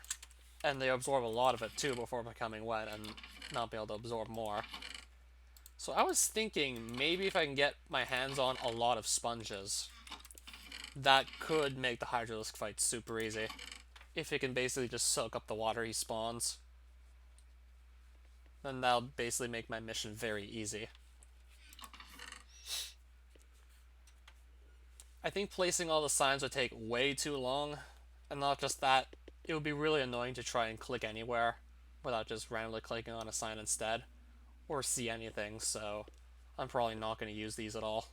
And they absorb a lot of it too before becoming wet and not be able to absorb more. So I was thinking maybe if I can get my hands on a lot of sponges, that could make the Hydralisk fight super easy. If it can basically just soak up the water he spawns, then that'll basically make my mission very easy. I think placing all the signs would take way too long, and not just that, it would be really annoying to try and click anywhere without just randomly clicking on a sign instead, or see anything, so I'm probably not going to use these at all.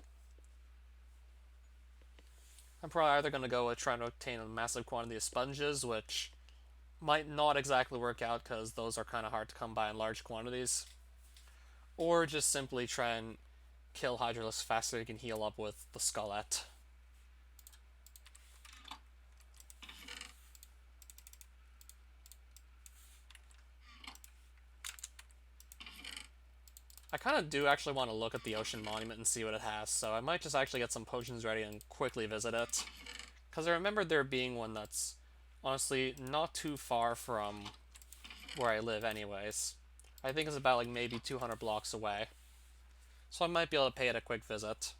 I'm probably either going to go with trying to obtain a massive quantity of sponges, which might not exactly work out because those are kind of hard to come by in large quantities, or just simply try and kill Hydralisk faster so you can heal up with the Skullette. I kind of do actually want to look at the Ocean Monument and see what it has, so I might just actually get some potions ready and quickly visit it. Because I remember there being one that's honestly not too far from where I live anyways. I think it's about like maybe 200 blocks away. So I might be able to pay it a quick visit.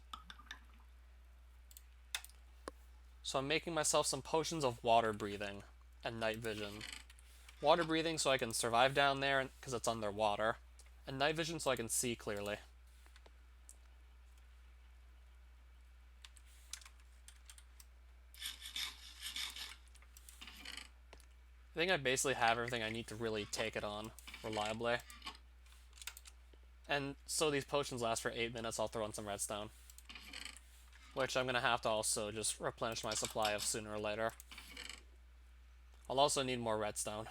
So I'm making myself some potions of water breathing and night vision. Water breathing so I can survive down there because it's underwater, and night vision so I can see clearly. I think I basically have everything I need to really take it on reliably. And so these potions last for 8 minutes, I'll throw in some redstone. Which I'm going to have to also just replenish my supply of sooner or later. I'll also need more redstone.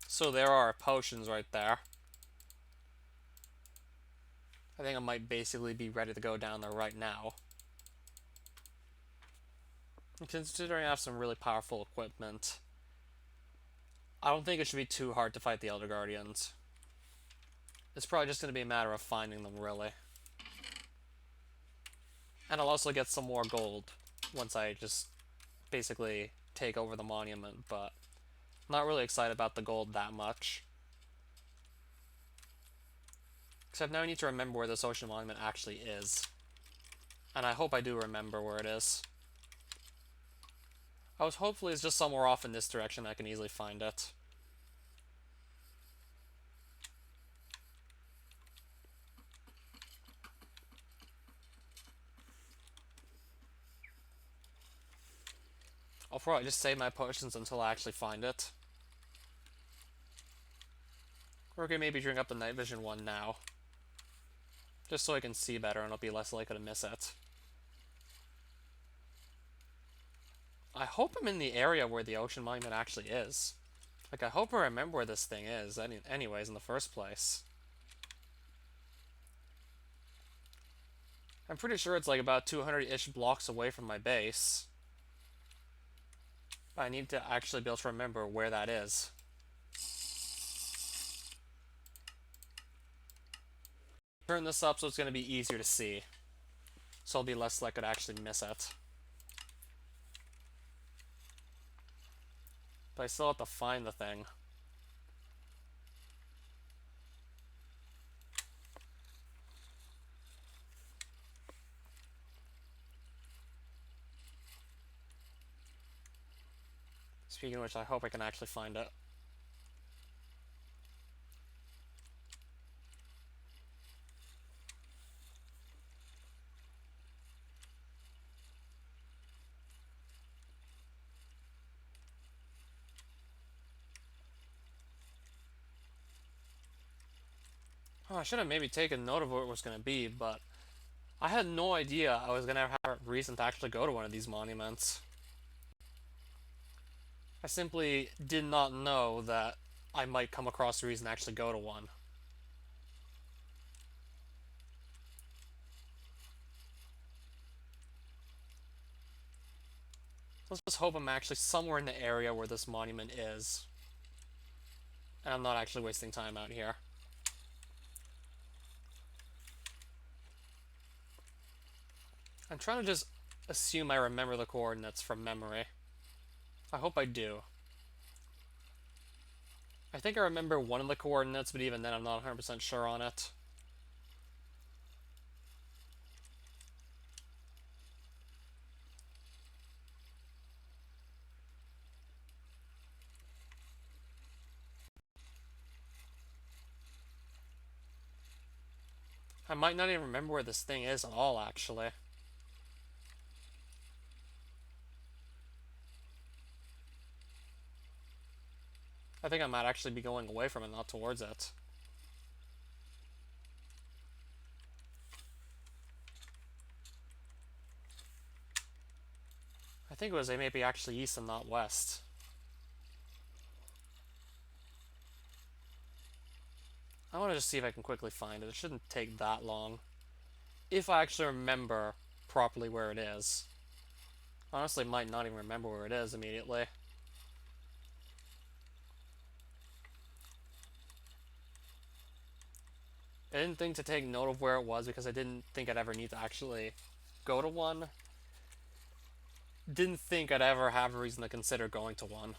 So there are potions right there. I think I might basically be ready to go down there right now. And considering I have some really powerful equipment, I don't think it should be too hard to fight the Elder Guardians. It's probably just going to be a matter of finding them, really. And I'll also get some more gold once I just basically take over the monument, but I'm not really excited about the gold that much. Except now I need to remember where this ocean monument actually is. And I hope I do remember where it is. I was hopefully it's just somewhere off in this direction I can easily find it. I'll probably just save my potions until I actually find it. Or I can maybe drink up the night vision one now. Just so I can see better and I'll be less likely to miss it. I hope I'm in the area where the ocean monument actually is. Like, I hope I remember where this thing is anyways in the first place. I'm pretty sure it's like about 200-ish blocks away from my base. But I need to actually be able to remember where that is. Turn this up so it's going to be easier to see. So I'll be less likely to actually miss it. But I still have to find the thing. Speaking of which, I hope I can actually find it. Oh, I should have maybe taken note of where it was going to be, but I had no idea I was going to have a reason to actually go to one of these monuments. I simply did not know that I might come across a reason to actually go to one. Let's just hope I'm actually somewhere in the area where this monument is. And I'm not actually wasting time out here. I'm trying to just assume I remember the coordinates from memory. I hope I do. I think I remember one of the coordinates, but even then I'm not 100% sure on it. I might not even remember where this thing is at all, actually. I think I might actually be going away from it, not towards it. I think it was maybe actually east and not west. I want to just see if I can quickly find it. It shouldn't take that long. If I actually remember properly where it is. Honestly, might not even remember where it is immediately. I didn't think to take note of where it was because I didn't think I'd ever need to actually go to one. Didn't think I'd ever have a reason to consider going to one.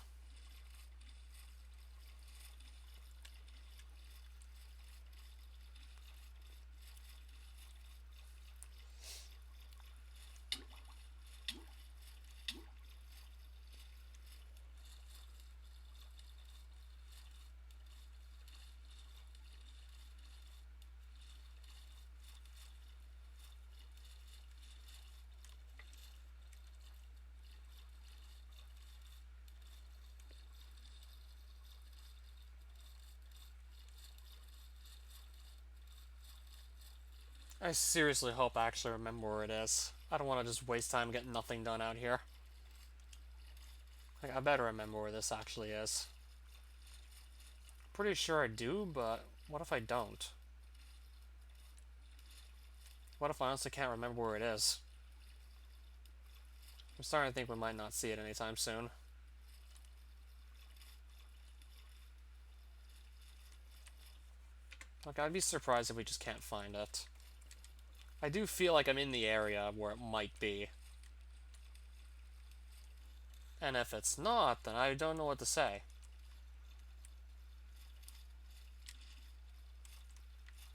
I seriously hope I actually remember where it is. I don't want to just waste time getting nothing done out here. Like, I better remember where this actually is. Pretty sure I do, but what if I don't? What if I honestly can't remember where it is? I'm starting to think we might not see it anytime soon. Like, I'd be surprised if we just can't find it. I do feel like I'm in the area where it might be. And if it's not, then I don't know what to say.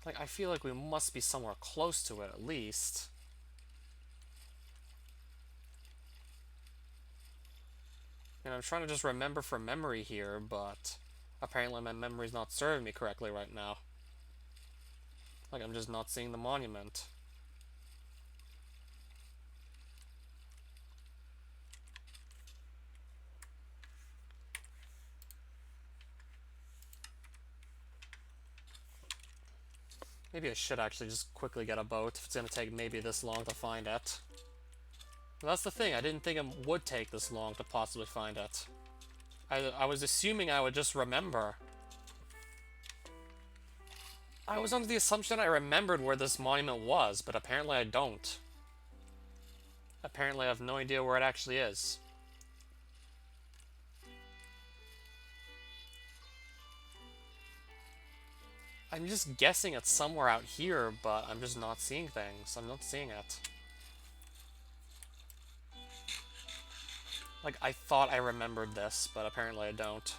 Like, I feel like we must be somewhere close to it, at least. And I'm trying to just remember from memory here, but apparently my memory's not serving me correctly right now. Like, I'm just not seeing the monument. Maybe I should actually just quickly get a boat if it's gonna take maybe this long to find it. But that's the thing, I didn't think it would take this long to possibly find it. I was assuming I would just remember. I was under the assumption I remembered where this monument was, but apparently I don't. Apparently I have no idea where it actually is. I'm just guessing it's somewhere out here, but I'm just not seeing things. I'm not seeing it. Like, I thought I remembered this, but apparently I don't.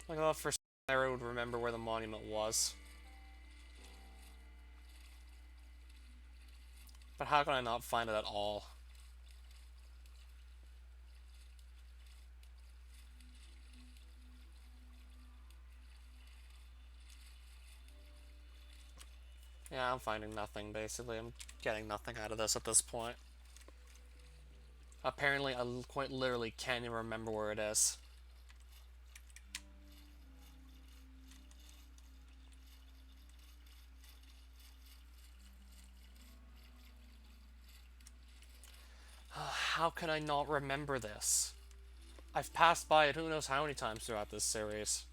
Like, I thought for I would remember where the monument was. But how can I not find it at all? Yeah, I'm finding nothing, basically. I'm getting nothing out of this at this point. Apparently, I quite literally can't even remember where it is. how can I not remember this? I've passed by it who knows how many times throughout this series.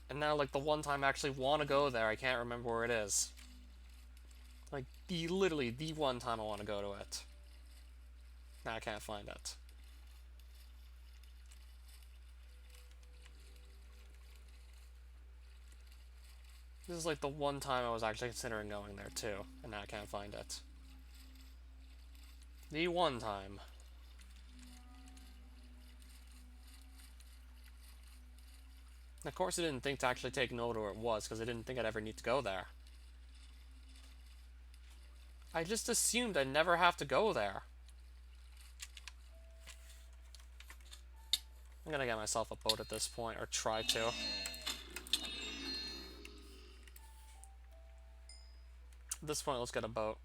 And now, like, the one time I actually want to go there, I can't remember where it is. Like, literally the one time I want to go to it. Now I can't find it. This is like the one time I was actually considering going there too, and now I can't find it. The one time. And of course I didn't think to actually take note of where it was, because I didn't think I'd ever need to go there. I just assumed I'd never have to go there. I'm gonna get myself a boat at this point, or try to. At this point, let's get a boat.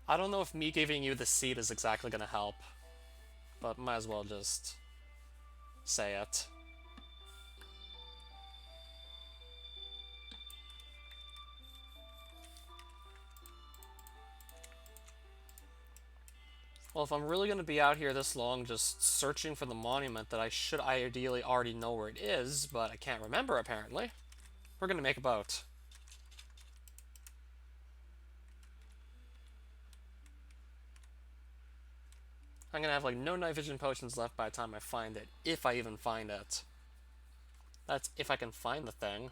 I don't know if me giving you the seed is exactly gonna help, but might as well just say it. Well, if I'm really gonna be out here this long just searching for the monument that I should ideally already know where it is, but I can't remember apparently, we're gonna make a boat. I'm gonna have like no night vision potions left by the time I find it, if I even find it. That's if I can find the thing.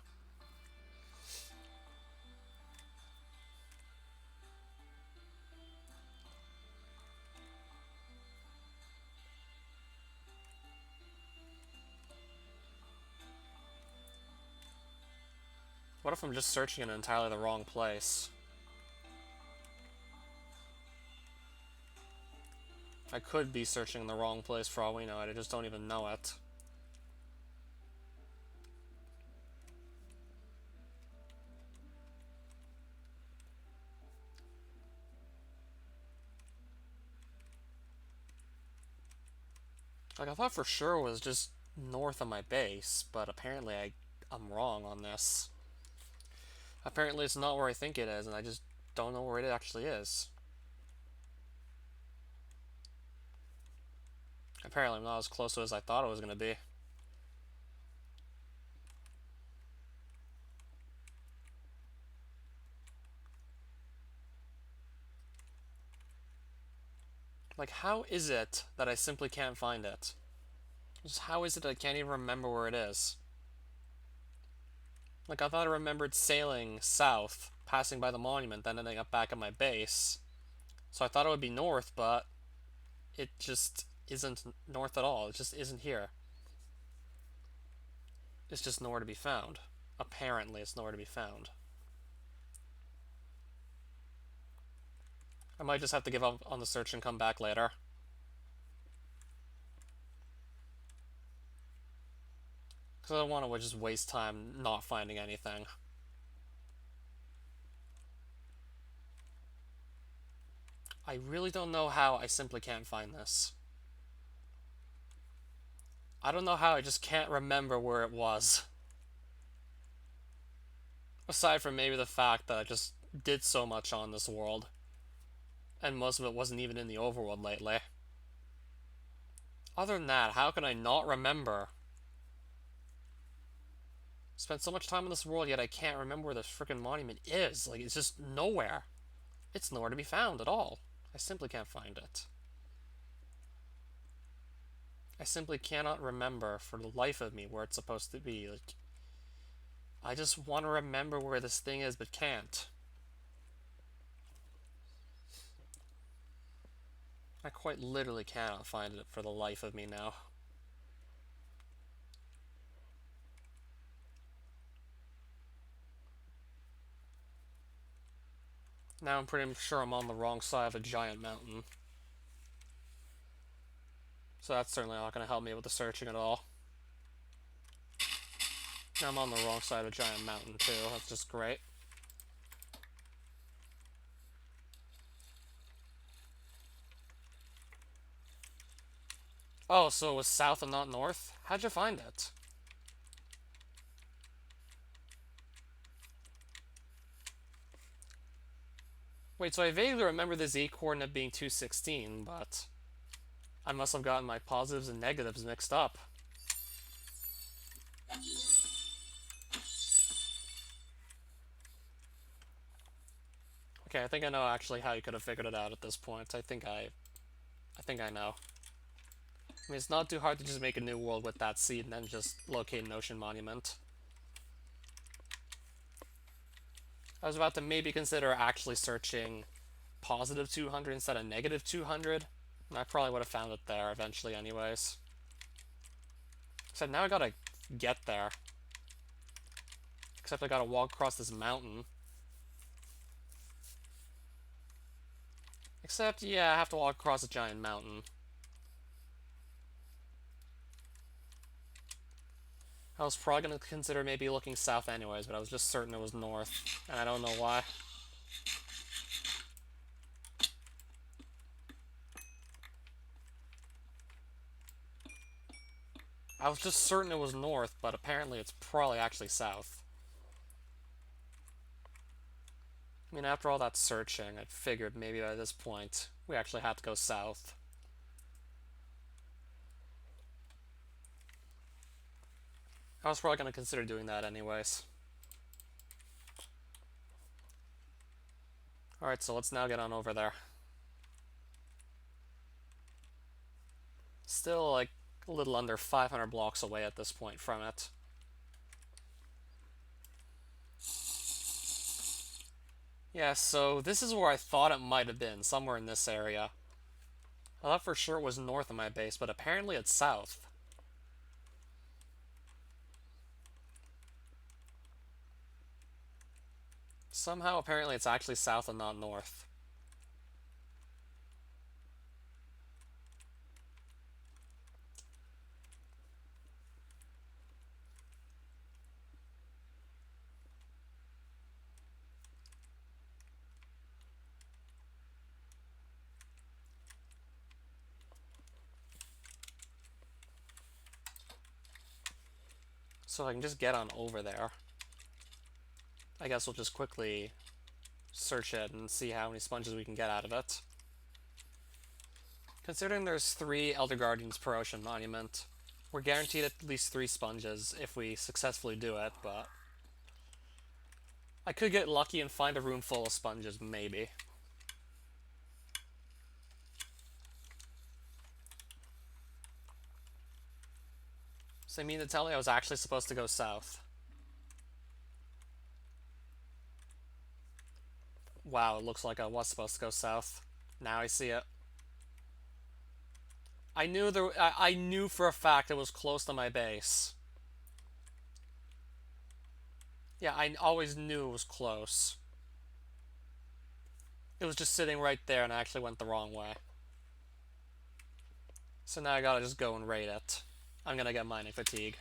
What if I'm just searching in entirely the wrong place? I could be searching in the wrong place for all we know, I just don't even know it. Like, I thought for sure it was just north of my base, but apparently I'm wrong on this. Apparently it's not where I think it is, and I just don't know where it actually is. Apparently I'm not as close to it as I thought it was going to be. Like, how is it that I simply can't find it? Just how is it I can't even remember where it is? Like, I thought I remembered sailing south, passing by the monument, then ending up back at my base. So I thought it would be north, but it just isn't north at all. It just isn't here. It's just nowhere to be found. Apparently, it's nowhere to be found. I might just have to give up on the search and come back later. Because I don't want to just waste time not finding anything. I really don't know how I simply can't find this. I don't know how I just can't remember where it was. Aside from maybe the fact that I just did so much on this world. And most of it wasn't even in the overworld lately. Other than that, how can I not remember? Spent so much time in this world, yet I can't remember where this freaking monument is. Like, it's just nowhere. It's nowhere to be found at all. I simply can't find it. I simply cannot remember for the life of me where it's supposed to be. Like, I just want to remember where this thing is, but can't. I quite literally cannot find it for the life of me now. Now I'm pretty sure I'm on the wrong side of a giant mountain. So that's certainly not going to help me with the searching at all. Now I'm on the wrong side of a giant mountain too. That's just great. Oh, so it was south and not north? How'd you find it? Wait, so I vaguely remember the Z coordinate being 216, but I must have gotten my positives and negatives mixed up. Okay, I think I know actually how you could have figured it out at this point. I think I know. I mean, it's not too hard to just make a new world with that seed and then just locate an ocean monument. I was about to maybe consider actually searching positive 200 instead of negative 200, and I probably would have found it there eventually anyways. Except now I gotta get there. Except I gotta walk across this mountain. Except, yeah, I have to walk across a giant mountain. I was probably going to consider maybe looking south anyways, but I was just certain it was north, and I don't know why. I was just certain it was north, but apparently it's probably actually south. I mean, after all that searching, I figured maybe by this point, we actually had to go south. I was probably going to consider doing that anyways. Alright, so let's now get on over there. Still, like, a little under 500 blocks away at this point from it. Yeah, so this is where I thought it might have been, somewhere in this area. I thought for sure it was north of my base, but apparently it's south. Somehow, apparently it's actually south and not north. So I can just get on over there. I guess we'll just quickly search it and see how many sponges we can get out of it. Considering there's 3 Elder Guardians per ocean monument, we're guaranteed at least 3 sponges if we successfully do it, but I could get lucky and find a room full of sponges, maybe. So you mean to tell me I was actually supposed to go south? Wow, it looks like I was supposed to go south. Now I see it. I knew for a fact it was close to my base. Yeah, I always knew it was close. It was just sitting right there and I actually went the wrong way. So now I gotta just go and raid it. I'm gonna get mining fatigue.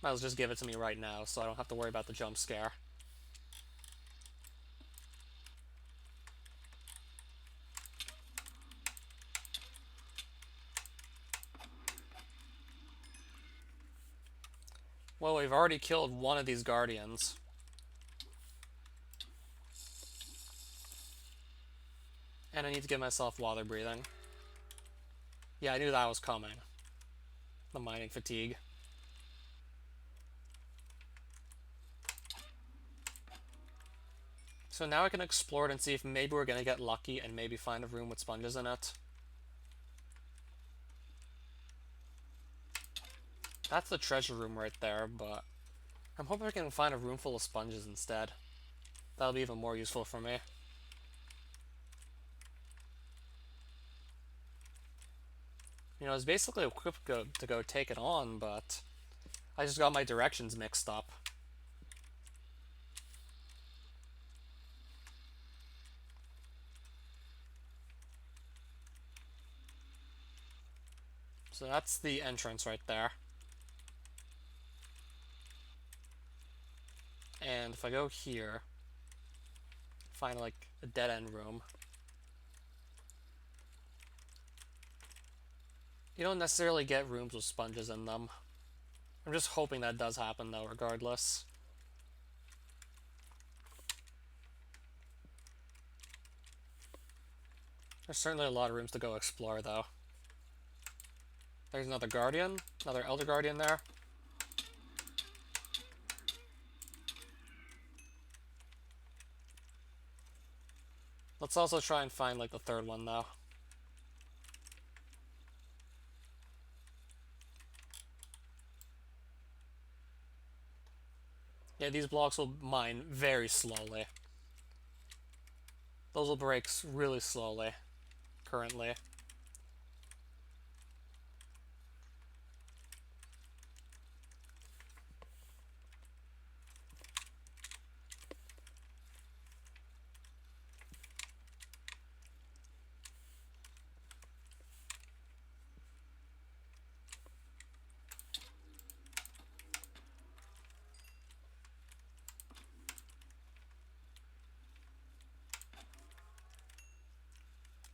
Might as well just give it to me right now so I don't have to worry about the jump scare. Well, we've already killed one of these guardians. And I need to give myself water breathing. Yeah, I knew that was coming. The mining fatigue. So now I can explore it and see if maybe we're gonna get lucky and maybe find a room with sponges in it. That's the treasure room right there, but I'm hoping I can find a room full of sponges instead. That'll be even more useful for me. You know, I was basically equipped to go take it on, but I just got my directions mixed up. So that's the entrance right there. And if I go here, find like a dead-end room. You don't necessarily get rooms with sponges in them. I'm just hoping that does happen though, regardless. There's certainly a lot of rooms to go explore, though. There's another Guardian, another Elder Guardian there. Let's also try and find, like, the third one, though. Yeah, these blocks will mine very slowly. Those will break really slowly, currently.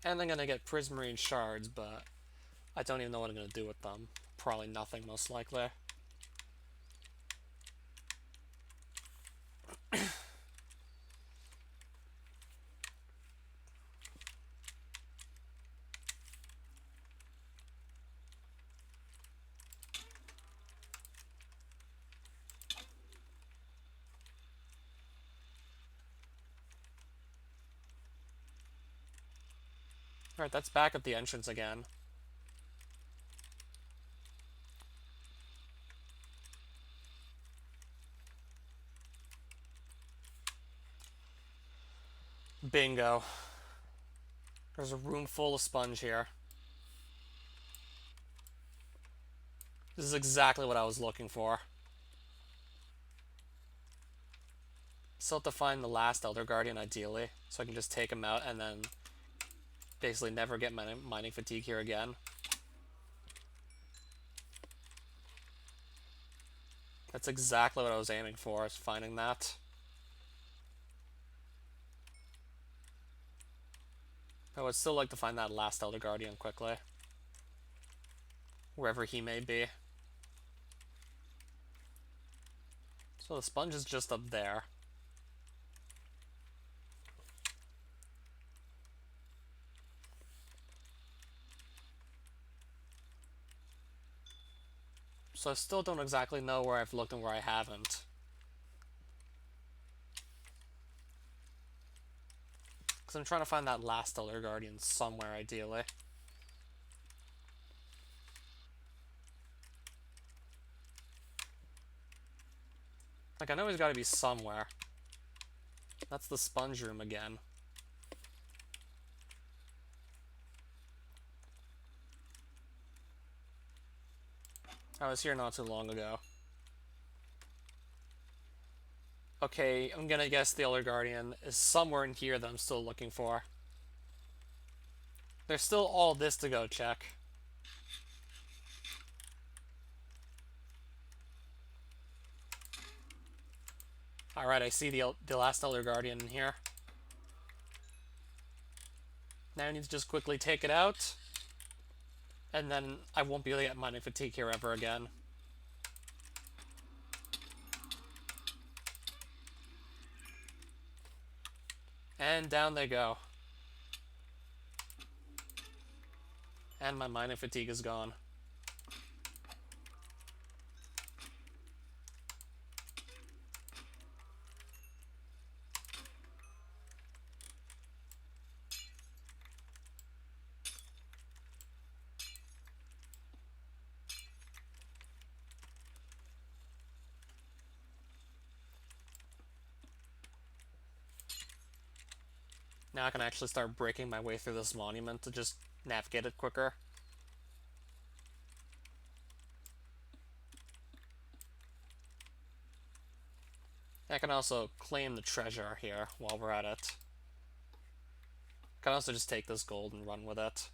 And I'm gonna get Prismarine shards, but I don't even know what I'm gonna do with them. Probably nothing, most likely. Alright, that's back at the entrance again. Bingo. There's a room full of sponge here. This is exactly what I was looking for. Still have to find the last Elder Guardian, ideally, so I can just take him out and then basically never get mining fatigue here again. That's exactly what I was aiming for, is finding that. I would still like to find that last Elder Guardian quickly. Wherever he may be. So the sponge is just up there. So I still don't exactly know where I've looked and where I haven't. Because I'm trying to find that last Elder Guardian somewhere, ideally. Like, I know he's got to be somewhere. That's the sponge room again. I was here not too long ago. Okay, I'm gonna guess the Elder Guardian is somewhere in here that I'm still looking for. There's still all this to go check. Alright, I see the last Elder Guardian in here. Now I need to just quickly take it out. And then I won't be able to get mining fatigue here ever again. And down they go. And my mining fatigue is gone. Now I can actually start breaking my way through this monument to just navigate it quicker. I can also claim the treasure here while we're at it. I can also just take this gold and run with it.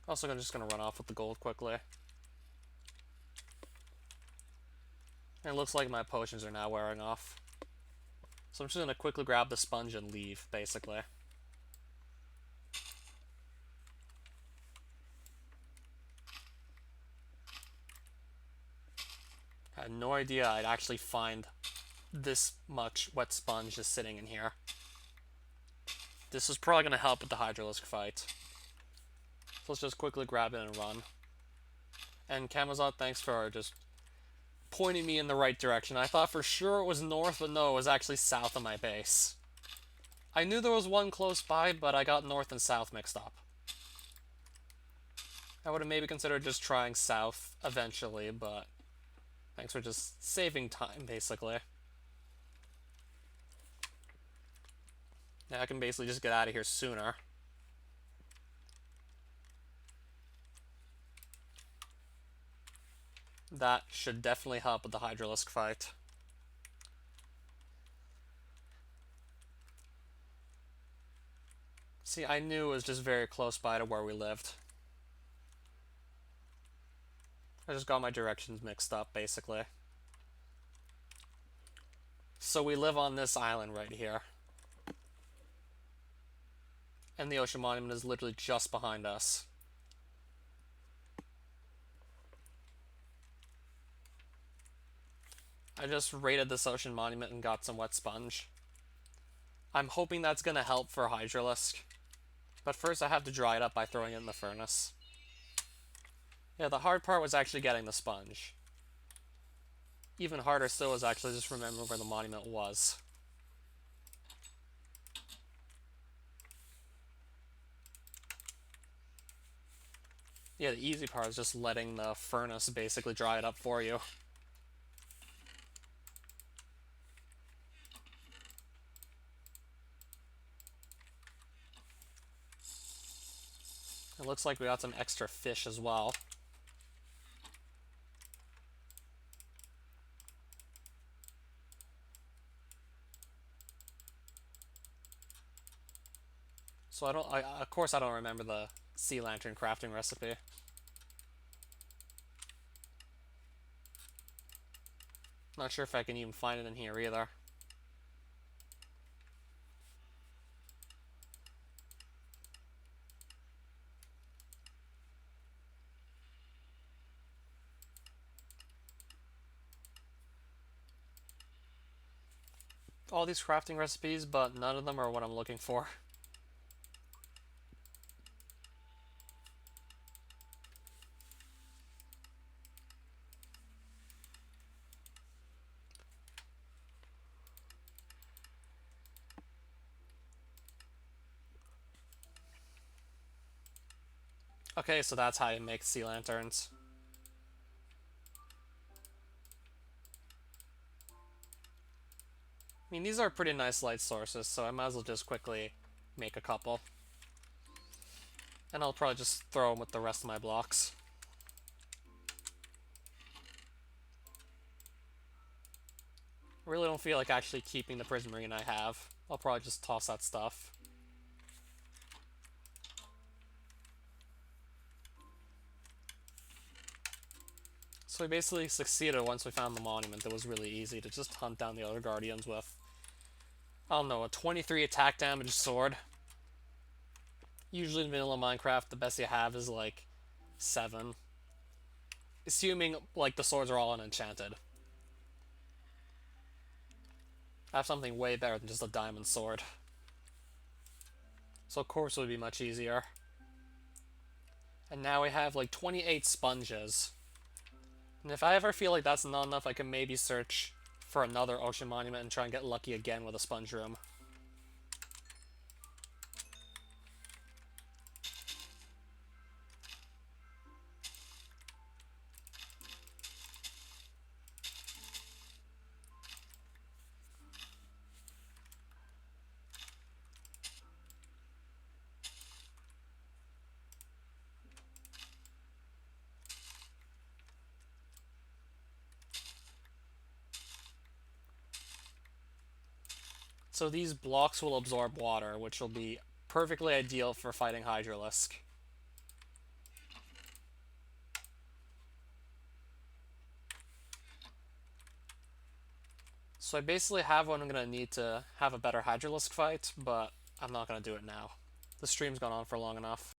Also, I'm just going to run off with the gold quickly. And it looks like my potions are now wearing off. So I'm just going to quickly grab the sponge and leave, basically. I had no idea I'd actually find this much wet sponge just sitting in here. This is probably going to help with the Hydralisk fight. So let's just quickly grab it and run. And Camazot, thanks for just pointing me in the right direction. I thought for sure it was north, but no, it was actually south of my base. I knew there was one close by, but I got north and south mixed up. I would have maybe considered just trying south eventually, but thanks for just saving time, basically. Now I can basically just get out of here sooner. That should definitely help with the Hydralisk fight. See, I knew it was just very close by to where we lived. I just got my directions mixed up, basically. So we live on this island right here. And the Ocean Monument is literally just behind us. I just raided this Ocean Monument and got some wet sponge. I'm hoping that's going to help for Hydralisk. But first I have to dry it up by throwing it in the furnace. Yeah, the hard part was actually getting the sponge. Even harder still was actually just remembering where the monument was. Yeah, the easy part is just letting the furnace basically dry it up for you. It looks like we got some extra fish as well. So of course I don't remember the sea lantern crafting recipe. Not sure if I can even find it in here either. All these crafting recipes, but none of them are what I'm looking for. Okay, so that's how you make sea lanterns. I mean, these are pretty nice light sources, so I might as well just quickly make a couple. And I'll probably just throw them with the rest of my blocks. I really don't feel like actually keeping the prismarine I have. I'll probably just toss that stuff. So we basically succeeded once we found the monument. It was really easy to just hunt down the other guardians with, I don't know, a 23 attack damage sword. Usually in vanilla Minecraft, the best you have is like 7. Assuming like the swords are all unenchanted. I have something way better than just a diamond sword. So of course it would be much easier. And now we have like 28 sponges. And if I ever feel like that's not enough, I can maybe search for another ocean monument and try and get lucky again with a sponge room. So these blocks will absorb water, which will be perfectly ideal for fighting Hydralisk. So I basically have what I'm going to need to have a better Hydralisk fight, but I'm not going to do it now. The stream's gone on for long enough.